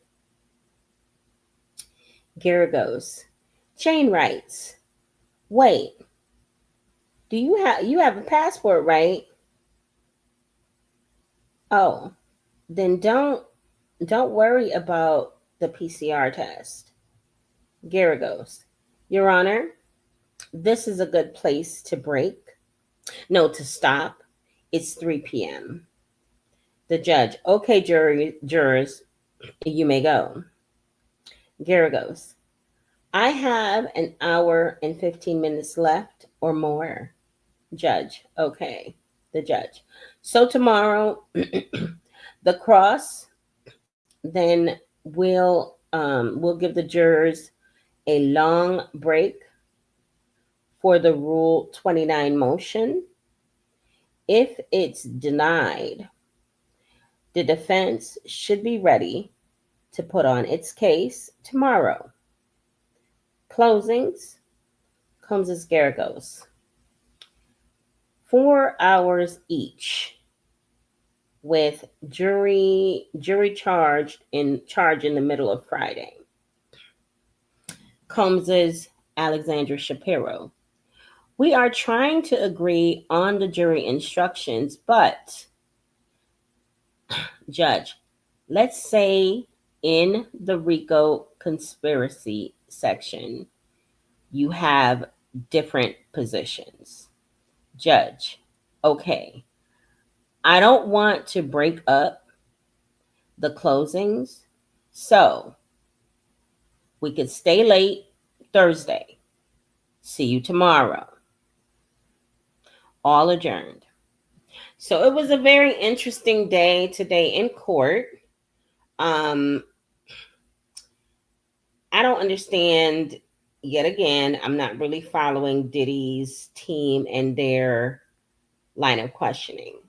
Gary goes, Jane writes, wait, you have a passport, right? Oh, then don't worry about the PCR test. Gary goes, Your Honor, this is a good place to break. No, to stop. It's 3 p.m. The judge, okay, jurors, you may go. Gary goes, I have an hour and 15 minutes left or more. Judge, okay. The judge. So tomorrow, the cross, then we'll give the jurors a long break for the Rule 29 motion. If it's denied, the defense should be ready to put on its case tomorrow. Closings, comes as Garagos. 4 hours each, with jury charge in the middle of Friday. Combs's Alexandra Shapiro. We are trying to agree on the jury instructions, but Judge, let's say in the RICO conspiracy section, you have different positions. Judge, okay, I don't want to break up the closings, so we could stay late Thursday. See you tomorrow. All adjourned. So it was a very interesting day today in court. Um, I don't understand yet again. I'm not really following Diddy's team and their line of questioning.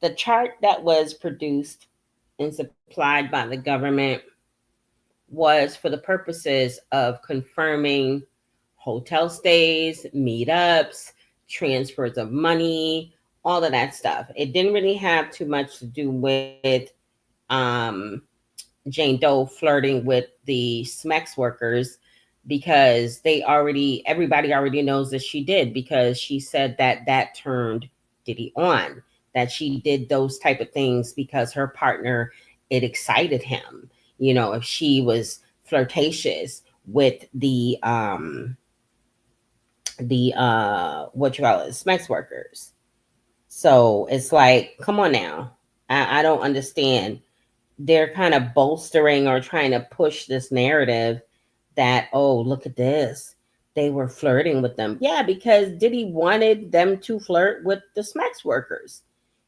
The chart that was produced and supplied by the government was for the purposes of confirming hotel stays, meetups, transfers of money, all of that stuff. It didn't really have too much to do with um, Jane Doe flirting with the SMEX workers because everybody already knows that she did because she said that that turned Diddy on, that she did those type of things because her partner, it excited him. If she was flirtatious with the what you call it, SMEX workers. So it's like, come on now. I don't understand. They're kind of bolstering or trying to push this narrative that, oh, look at this. They were flirting with them. Yeah, because Diddy wanted them to flirt with the SMEX workers.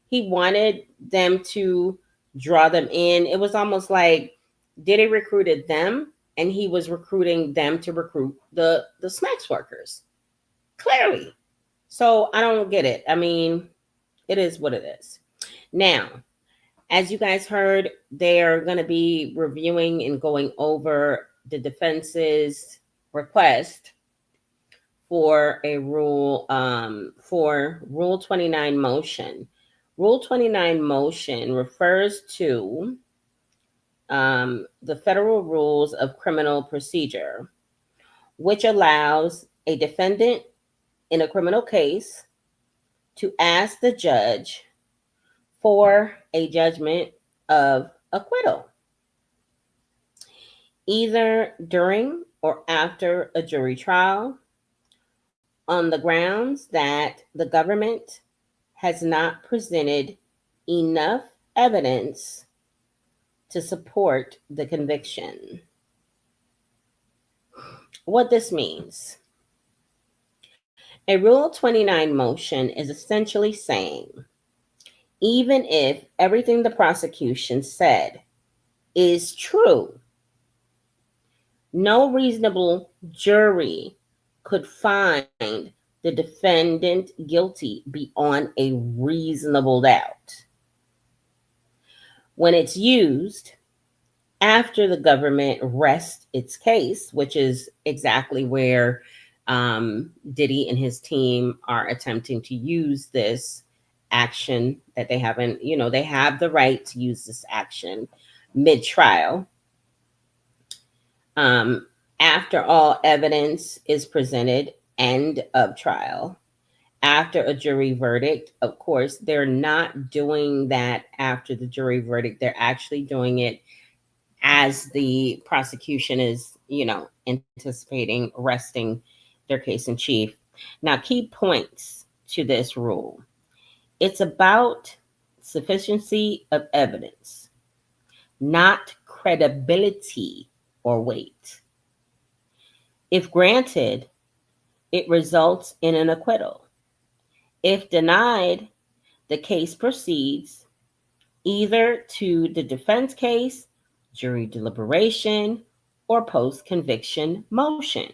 He wanted them to draw them in. It was almost like Diddy recruited them and he was recruiting them to recruit the SMEX workers. Clearly. So I don't get it. I mean, it is what it is. Now, as you guys heard, they're going to be reviewing and going over the defense's request for Rule 29 motion. Rule 29 motion refers to the federal rules of criminal procedure, which allows a defendant in a criminal case to ask the judge for a judgment of acquittal, either during or after a jury trial, on the grounds that the government has not presented enough evidence to support the conviction. What this means: a Rule 29 motion is essentially saying, even if everything the prosecution said is true, no reasonable jury could find the defendant guilty beyond a reasonable doubt. When it's used after the government rests its case, which is exactly where Diddy and his team are attempting to use this action that they haven't, they have the right to use this action mid trial. After all evidence is presented, end of trial. After a jury verdict, of course, they're not doing that after the jury verdict. They're actually doing it as the prosecution is, anticipating resting their case in chief. Now, key points to this rule: it's about sufficiency of evidence, not credibility or weight. If granted, it results in an acquittal. If denied, the case proceeds either to the defense case, jury deliberation, or post conviction motion.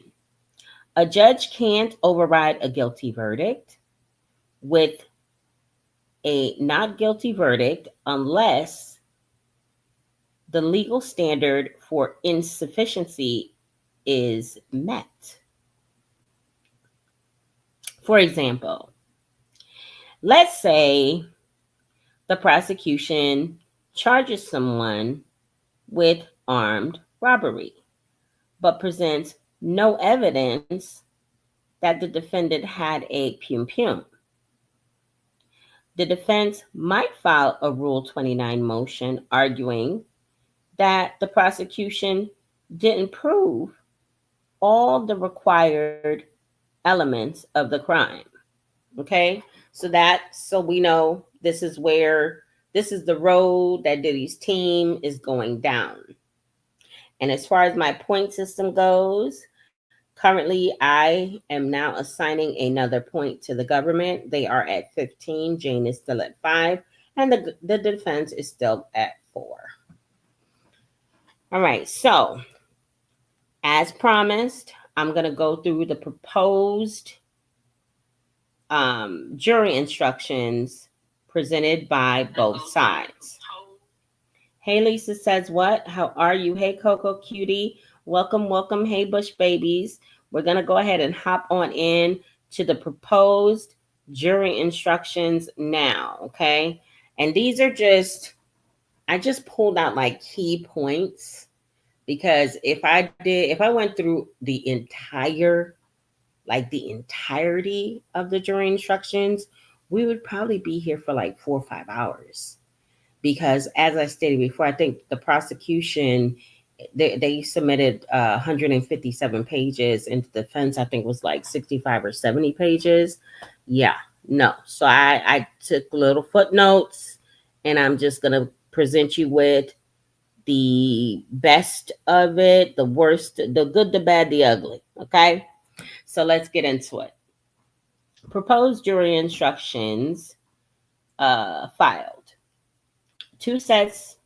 A judge can't override a guilty verdict with a not guilty verdict unless the legal standard for insufficiency is met. For example, let's say the prosecution charges someone with armed robbery, but presents no evidence that the defendant had a pium pium. The defense might file a Rule 29 motion arguing that the prosecution didn't prove all the required elements of the crime. Okay? So we know this is the road that Diddy's team is going down. And as far as my point system goes, currently I am now assigning another point to the government. They are at 15. Jane is still at 5. And the defense is still at 4. All right. So, as promised, I'm going to go through the proposed jury instructions presented by both sides. Hey, Lisa says what? How are you? Hey, Coco Cutie. Welcome, welcome. Hey, Bush Babies. We're going to go ahead and hop on in to the proposed jury instructions now, okay? And these are I just pulled out like key points, because if I went through the entirety of the jury instructions, we would probably be here for like 4 or 5 hours. Because as I stated before, I think the prosecution, they submitted 157 pages, and the defense, I think, was like 65 or 70 pages. Yeah, no. So I took little footnotes, and I'm just going to present you with the best of it, the worst, the good, the bad, the ugly. Okay? So let's get into it. Proposed jury instructions filed. 2 sets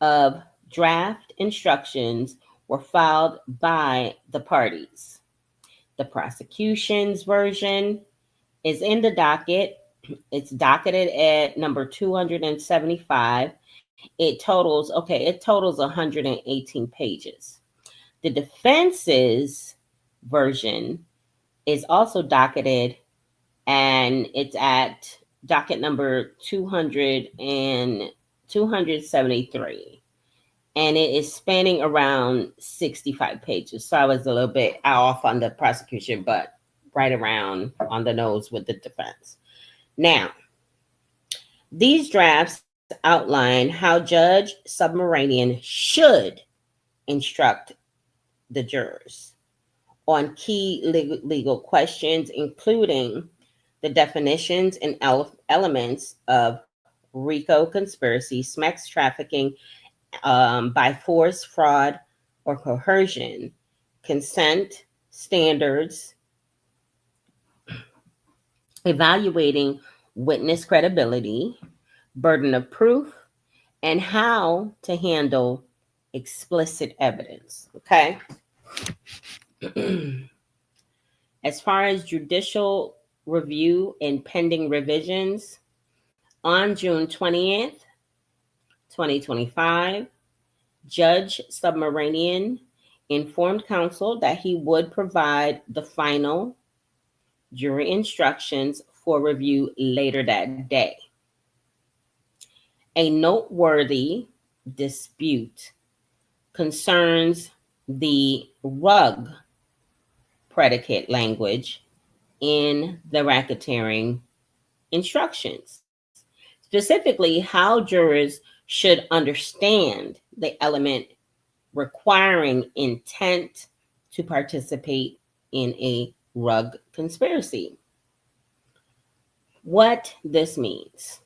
of draft instructions were filed by the parties. The prosecution's version is in the docket. It's docketed at number 275. It totals 118 pages. The defense's version is also docketed, and it's at docket number 273. And it is spanning around 65 pages. So I was a little bit off on the prosecution, but right around on the nose with the defense. Now, these drafts outline how Judge Submaranian should instruct the jurors on key legal questions, including the definitions and elements of RICO conspiracy, sex trafficking by force, fraud, or coercion, consent standards, evaluating witness credibility, burden of proof, and how to handle explicit evidence. Okay. As far as judicial review and pending revisions, on June 20th, 2025, Judge Submaranian informed counsel that he would provide the final jury instructions for review later that day. A noteworthy dispute concerns the rug predicate language in the racketeering instructions, specifically how jurors should understand the element requiring intent to participate in a rug conspiracy. What this means.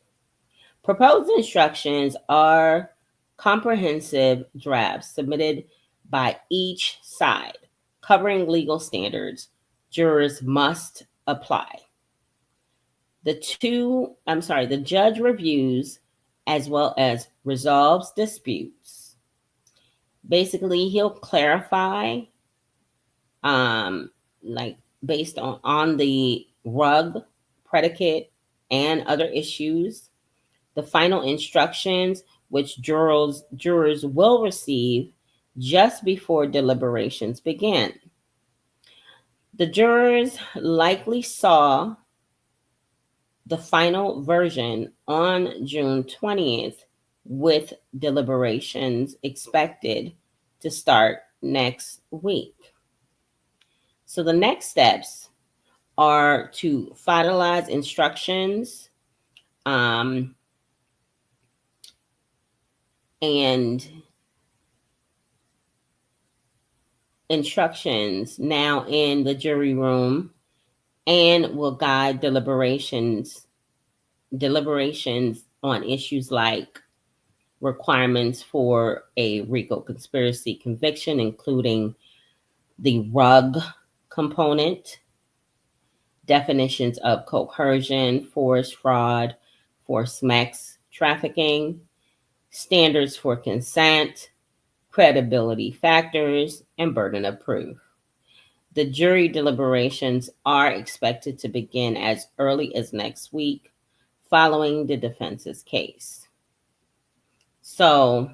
Proposed instructions are comprehensive drafts submitted by each side, covering legal standards jurors must apply. The judge reviews as well as resolves disputes. Basically, he'll clarify, like based on the rug predicate and other issues, the final instructions which jurors will receive just before deliberations begin. The jurors likely saw the final version on June 20th, with deliberations expected to start next week. So the next steps are to finalize instructions and instructions now in the jury room, and will guide deliberations on issues like requirements for a RICO conspiracy conviction, including the rug component, definitions of coercion, force, fraud, force, sex trafficking, standards for consent, credibility factors, and burden of proof. The jury deliberations are expected to begin as early as next week, following the defense's case. So,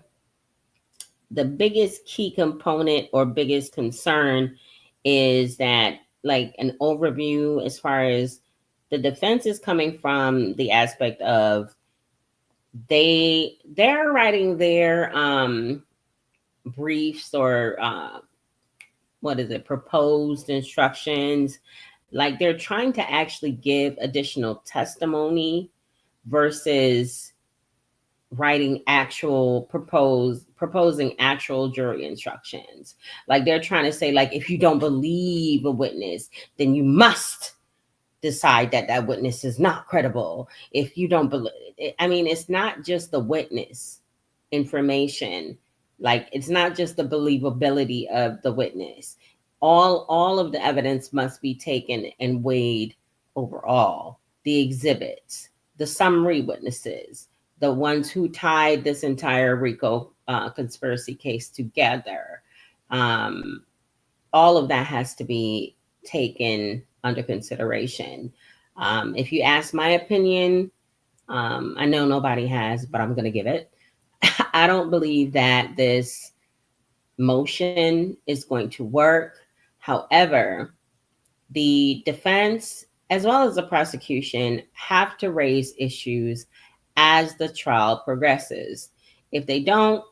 the biggest key component or biggest concern is that, like, an overview as far as the defense is coming from the aspect of they're writing their briefs or proposed instructions, like they're trying to actually give additional testimony versus writing proposing actual jury instructions. Like they're trying to say, like, if you don't believe a witness, then you must decide that that witness is not credible. If you don't believe, I mean, it's not just the witness information. Like, it's not just the believability of the witness. All of the evidence must be taken and weighed overall. The exhibits, the summary witnesses, the ones who tied this entire RICO conspiracy case together. All of that has to be taken under consideration. If you ask my opinion, I know nobody has, but I'm going to give it. I don't believe that this motion is going to work. However, the defense as well as the prosecution have to raise issues as the trial progresses. If they don't,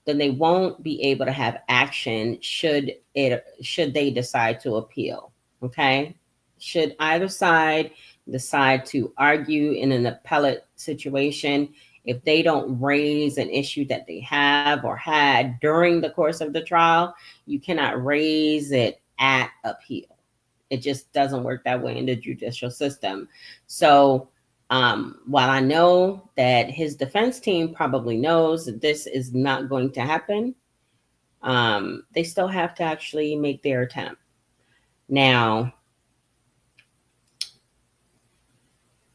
then they won't be able to have action should they decide to appeal. Okay? Should either side decide to argue in an appellate situation, if they don't raise an issue that they have or had during the course of the trial, you cannot raise it at appeal. It just doesn't work that way in the judicial system. So, while I know that his defense team probably knows that this is not going to happen, they still have to actually make their attempt. Now,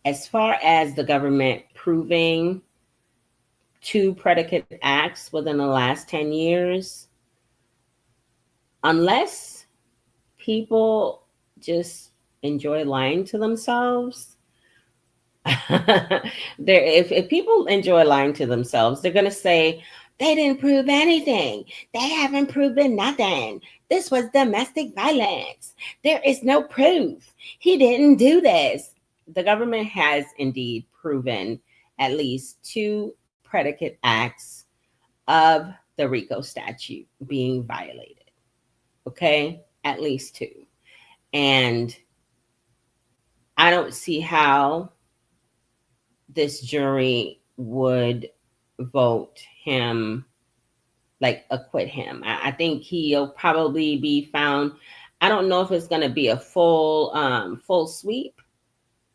as far as the government proving two predicate acts within the last 10 years, unless people just enjoy lying to themselves, if people enjoy lying to themselves, they're going to say, they didn't prove anything. They haven't proven nothing. This was domestic violence. There is no proof. He didn't do this. The government has indeed proven at least two predicate acts of the RICO statute being violated. Okay? At least two. And I don't see how this jury would vote him, like acquit him. I think he'll probably be found. I don't know if it's going to be a full sweep,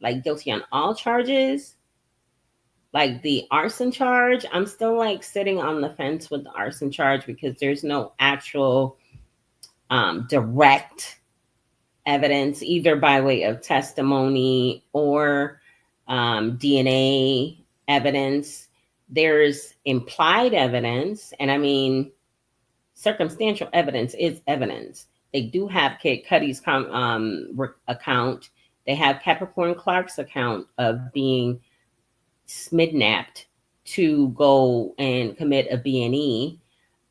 like guilty on all charges, like the arson charge. I'm still like sitting on the fence with the arson charge because there's no actual direct evidence, either by way of testimony or DNA evidence. There's implied evidence, and I mean, circumstantial evidence is evidence. They do have Kid Cudi's account. They have Capricorn Clark's account of being smidnapped to go and commit a B&E.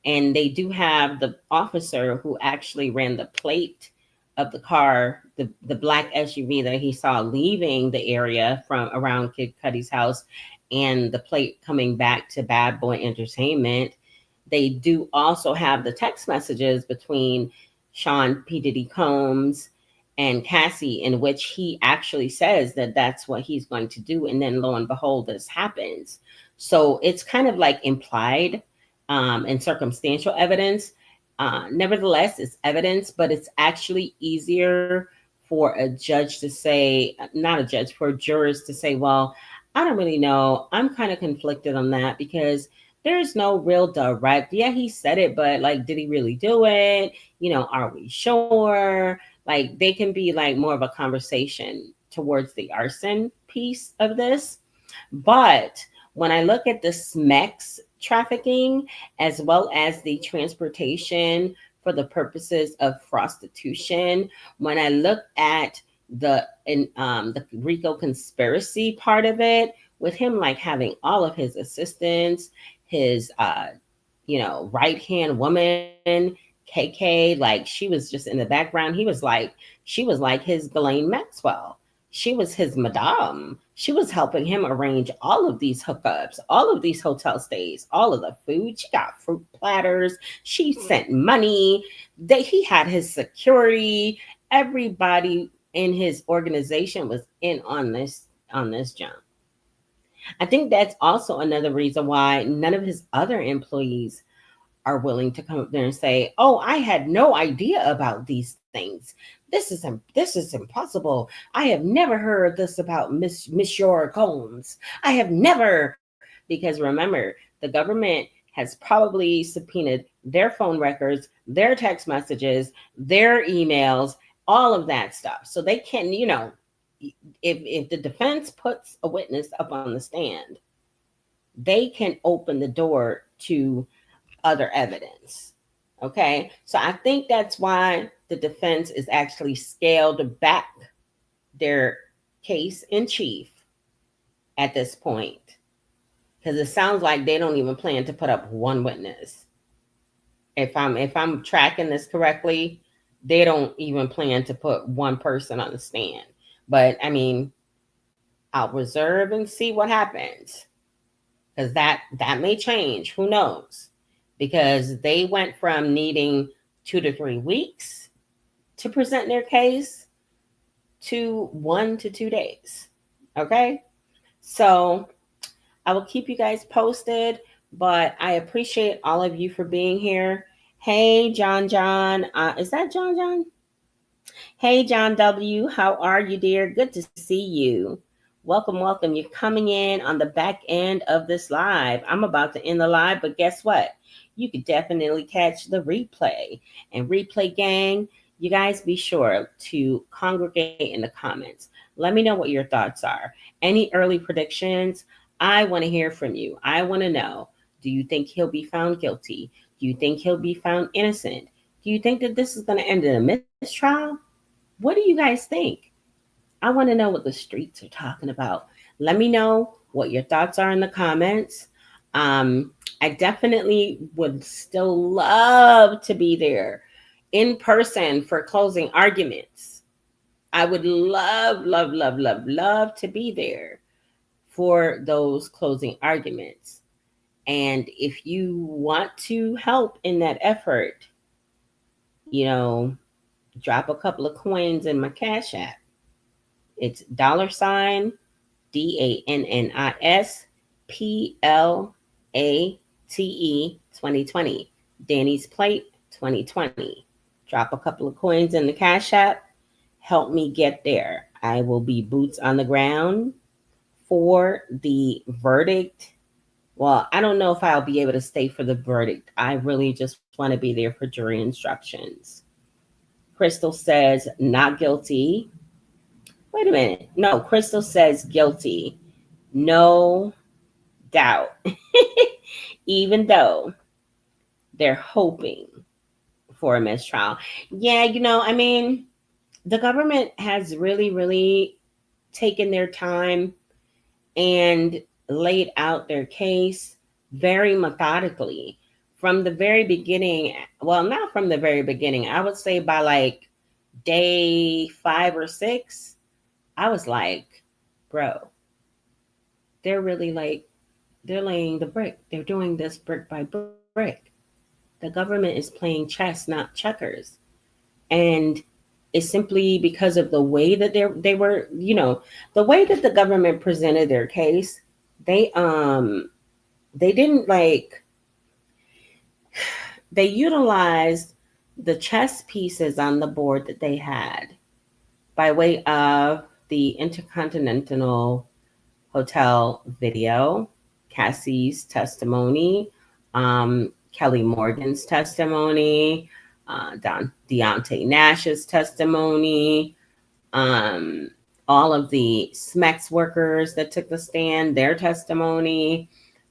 And they do have the officer who actually ran the plate of the car, the black SUV that he saw leaving the area from around Kid Cudi's house, and the plate coming back to Bad Boy Entertainment. They do also have the text messages between Sean P. Diddy Combs and Cassie, in which he actually says that that's what he's going to do. And then lo and behold, this happens. So it's kind of like implied and circumstantial evidence. Nevertheless, it's evidence, but it's actually easier for a judge to say, not a judge, for jurors to say, well, I don't really know. I'm kind of conflicted on that because there's no real direct, yeah, he said it, but like, did he really do it? Are we sure? Like, they can be like more of a conversation towards the arson piece of this. But when I look at the SMEX trafficking, as well as the transportation for the purposes of prostitution, when I look at the RICO conspiracy part of it, with him like having all of his assistants, his right hand woman, KK, like she was just in the background. She was like his Ghislaine Maxwell. She was his madame. She was helping him arrange all of these hookups, all of these hotel stays, all of the food. She got fruit platters. She sent money. He had his security. Everybody in his organization was in on this jump. I think that's also another reason why none of his other employees are willing to come up there and say, "Oh, I had no idea about these things. This is impossible. I have never heard this about Monsieur Combs. I have never." Because remember, the government has probably subpoenaed their phone records, their text messages, their emails, all of that stuff. So they can, if the defense puts a witness up on the stand, they can open the door to other evidence. Okay. So I think that's why the defense is actually scaled back their case in chief at this point. Because it sounds like they don't even plan to put up one witness. If I'm tracking this correctly, they don't even plan to put one person on the stand. But I mean, I'll reserve and see what happens. Because that may change. Who knows? Because they went from needing 2 to 3 weeks to present their case to 1 to 2 days. Okay. So I will keep you guys posted, but I appreciate all of you for being here. Hey, John John. Is that John John? Hey, John W., how are you, dear? Good to see you. Welcome, welcome. You're coming in on the back end of this live. I'm about to end the live, but guess what? You could definitely catch the replay. And replay gang, you guys be sure to congregate in the comments. Let me know what your thoughts are. Any early predictions? I want to hear from you. I want to know, do you think he'll be found guilty? Do you think he'll be found innocent? Do you think that this is going to end in a mistrial? What do you guys think? I want to know what the streets are talking about. Let me know what your thoughts are in the comments. I definitely would still love to be there in person for closing arguments. I would love, love, love, love, love to be there for those closing arguments. And if you want to help in that effort, you know, drop a couple of coins in my Cash App. It's $ DANNIS PLATE 2020. Danny's Plate 2020. Drop a couple of coins in the Cash App. Help me get there. I will be boots on the ground for the verdict. Well, I don't know if I'll be able to stay for the verdict. I really just want to be there for jury instructions. Crystal says not guilty. Wait a minute. No, Crystal says guilty. No doubt. Even though they're hoping for a mistrial. Yeah, I mean, the government has really, really taken their time and laid out their case very methodically from the very beginning. Well, not from the very beginning. I would say by like day 5 or 6, I was like, bro, they're really like, they're laying the brick. They're doing this brick by brick. The government is playing chess, not checkers. And it's simply because of the way that they were, the way that the government presented their case. They didn't like, they utilized the chess pieces on the board that they had by way of the Intercontinental Hotel video, Cassie's testimony, Kelly Morgan's testimony, Deontay Nash's testimony, um, all of the SMEX workers that took the stand, their testimony,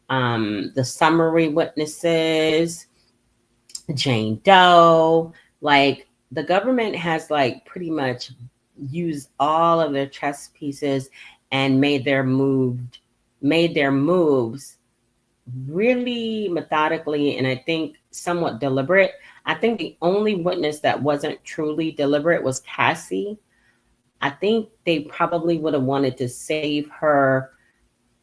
the summary witnesses, Jane Doe. Like the government has like pretty much used all of their chess pieces and made their moves really methodically, and I think somewhat deliberate. I think the only witness that wasn't truly deliberate was Cassie. I think they probably would have wanted to save her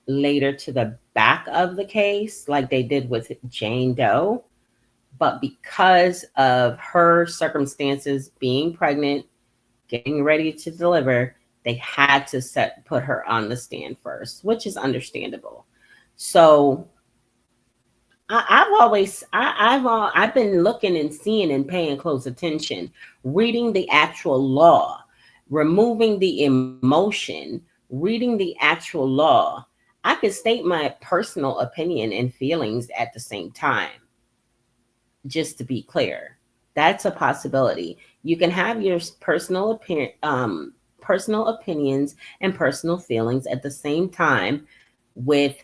later to the back of the case like they did with Jane Doe. But because of her circumstances, being pregnant, getting ready to deliver, they had to put her on the stand first, which is understandable. So I've been looking and seeing and paying close attention, reading the actual law, removing the emotion, reading the actual law. I could state my personal opinion and feelings at the same time, just to be clear. That's a possibility. You can have your personal opinions and personal feelings at the same time with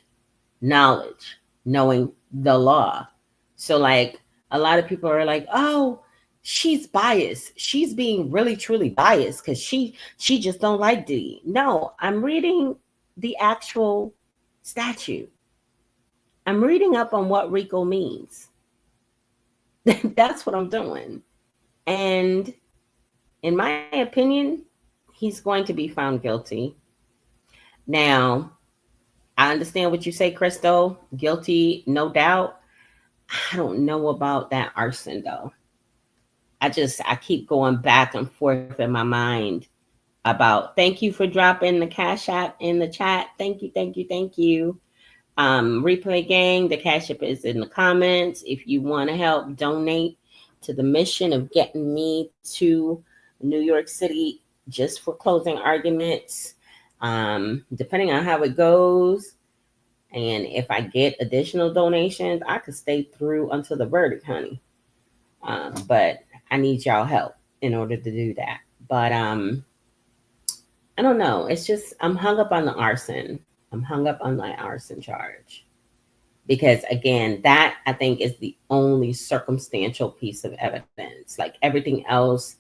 knowledge, knowing the law. So like a lot of people are like, "Oh, she's biased. She's being really truly biased cuz she just don't like Diddy." No, I'm reading the actual statute. I'm reading up on what RICO means. That's what I'm doing. And in my opinion, he's going to be found guilty. Now, I understand what you say, Crystal. Guilty, no doubt. I don't know about that arson though. I keep going back and forth in my mind about. Thank you for dropping the Cash App in the chat. Thank you, thank you, thank you. Replay Gang, the Cash App is in the comments. If you want to help donate to the mission of getting me to New York City just for closing arguments, depending on how it goes, and if I get additional donations, I could stay through until the verdict, honey. But I need y'all help in order to do that. But I don't know. It's just I'm hung up on the arson. I'm hung up on my arson charge because again, that I think is the only circumstantial piece of evidence. Like everything else,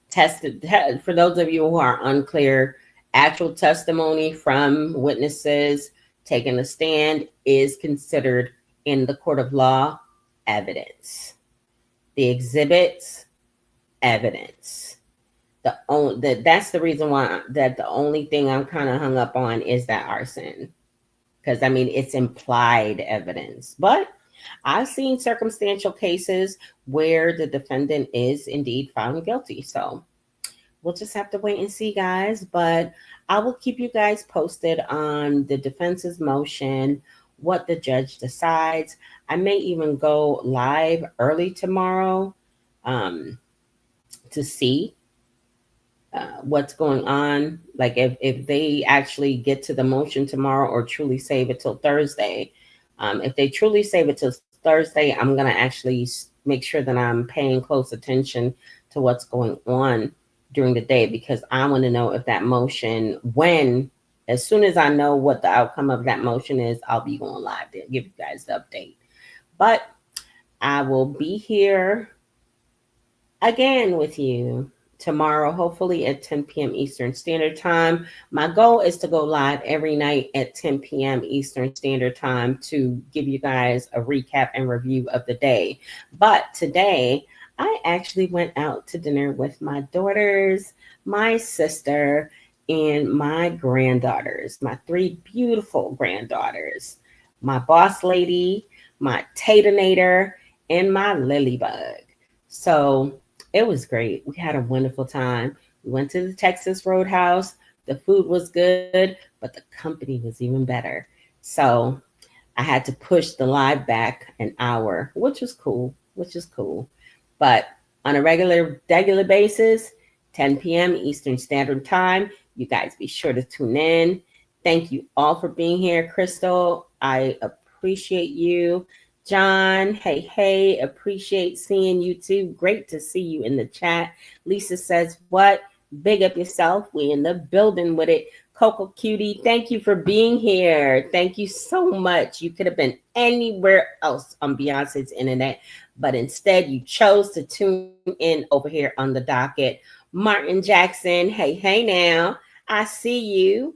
tested. For those of you who are unclear, actual testimony from witnesses taking a stand is considered in the court of law evidence. The exhibits, evidence. That's the reason why that the only thing I'm kind of hung up on is that arson, because I mean it's implied evidence. But I've seen circumstantial cases where the defendant is indeed found guilty. So we'll just have to wait and see, guys. But I will keep you guys posted on the defense's motion, what the judge decides. I may even go live early tomorrow to see what's going on. Like if they actually get to the motion tomorrow or truly save it till Thursday. If they truly save it till Thursday, I'm going to actually make sure that I'm paying close attention to what's going on during the day, because I want to know if that motion, as soon as I know what the outcome of that motion is, I'll be going live to give you guys the update. But I will be here again with you tomorrow, hopefully at 10 p.m. Eastern Standard Time. My goal is to go live every night at 10 p.m. Eastern Standard Time to give you guys a recap and review of the day. But today, I actually went out to dinner with my daughters, my sister, and my granddaughters, my 3 beautiful granddaughters, my boss lady, my Tatanator, and my Lilybug. So it was great. We had a wonderful time. We went to the Texas Roadhouse. The food was good, but the company was even better. So I had to push the live back an hour, which was cool, But on a regular basis, 10 p.m. Eastern Standard Time, you guys be sure to tune in. Thank you all for being here. Crystal, I appreciate you. John, hey, appreciate seeing you too. Great to see you in the chat. Lisa says, what? Big up yourself. We in the building with it. Coco Cutie, thank you for being here. Thank you so much. You could have been anywhere else on Beyonce's internet, but instead you chose to tune in over here on the docket. Martin Jackson, hey now. I see you.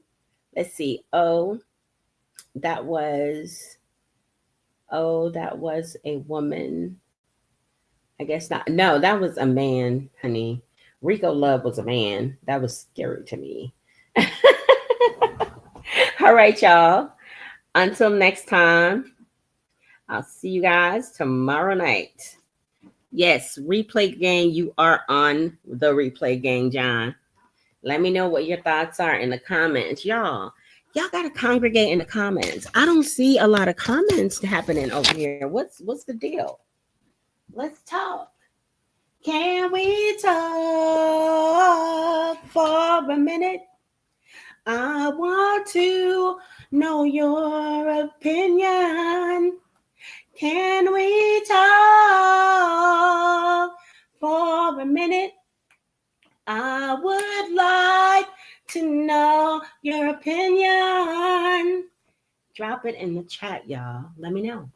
Let's see. That was a woman. I guess not. No, that was a man, honey. Rico Love was a man. That was scary to me. All right, y'all. Until next time, I'll see you guys tomorrow night. Yes, Replay Gang, you are on the Replay Gang, John. Let me know what your thoughts are in the comments. Y'all got to congregate in the comments. I don't see a lot of comments happening over here. What's the deal? Let's talk. Can we talk for a minute? I want to know your opinion. Can we talk for a minute? I would like to know your opinion. Drop it in the chat, y'all. Let me know.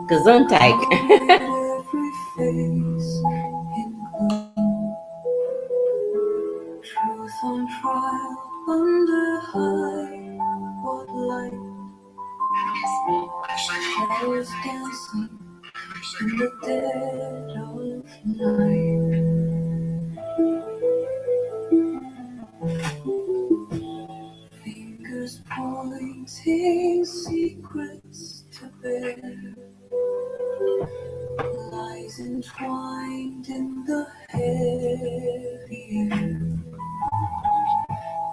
Gesundheit. Truth on trial under high spotlight. Shadows dancing in the dead of night. Fingers pointing secret. secrets to bear, lies entwined in the heavy air.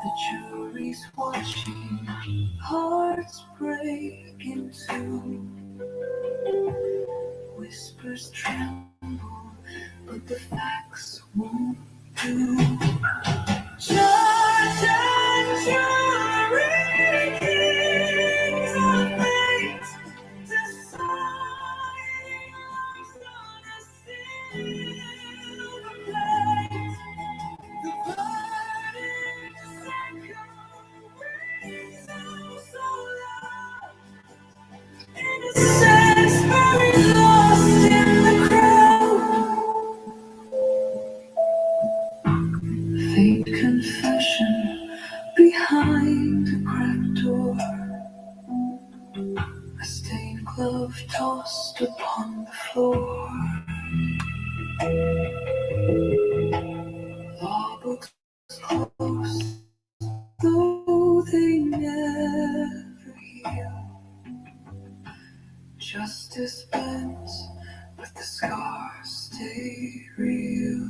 The jury's watching, hearts break into whispers tremble, but the facts won't do. Judge and jury, kings of fate, deciding lives on a silver plate. The verdict's echo rings out so loud. Innocence buried lost in the crowd. Faint confession behind a cracked door. A stained glove tossed upon the floor. Law books close, though they never heal. Justice bends, but the scars stay real.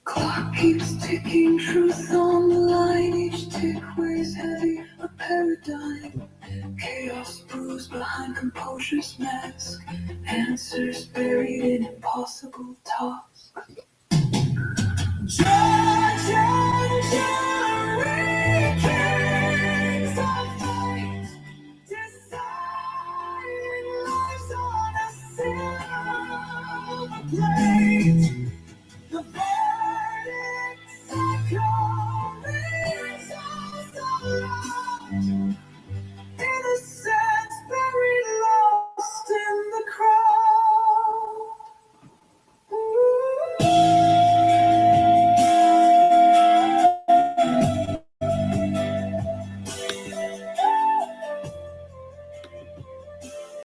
Clock keeps ticking, truth on the line. Each tick weighs heavy, a paradigm. Chaos brews behind composure's mask. Answers buried in impossible tasks. Judge and jury, kings of fate, deciding lives on a silver plate. The verdict's echo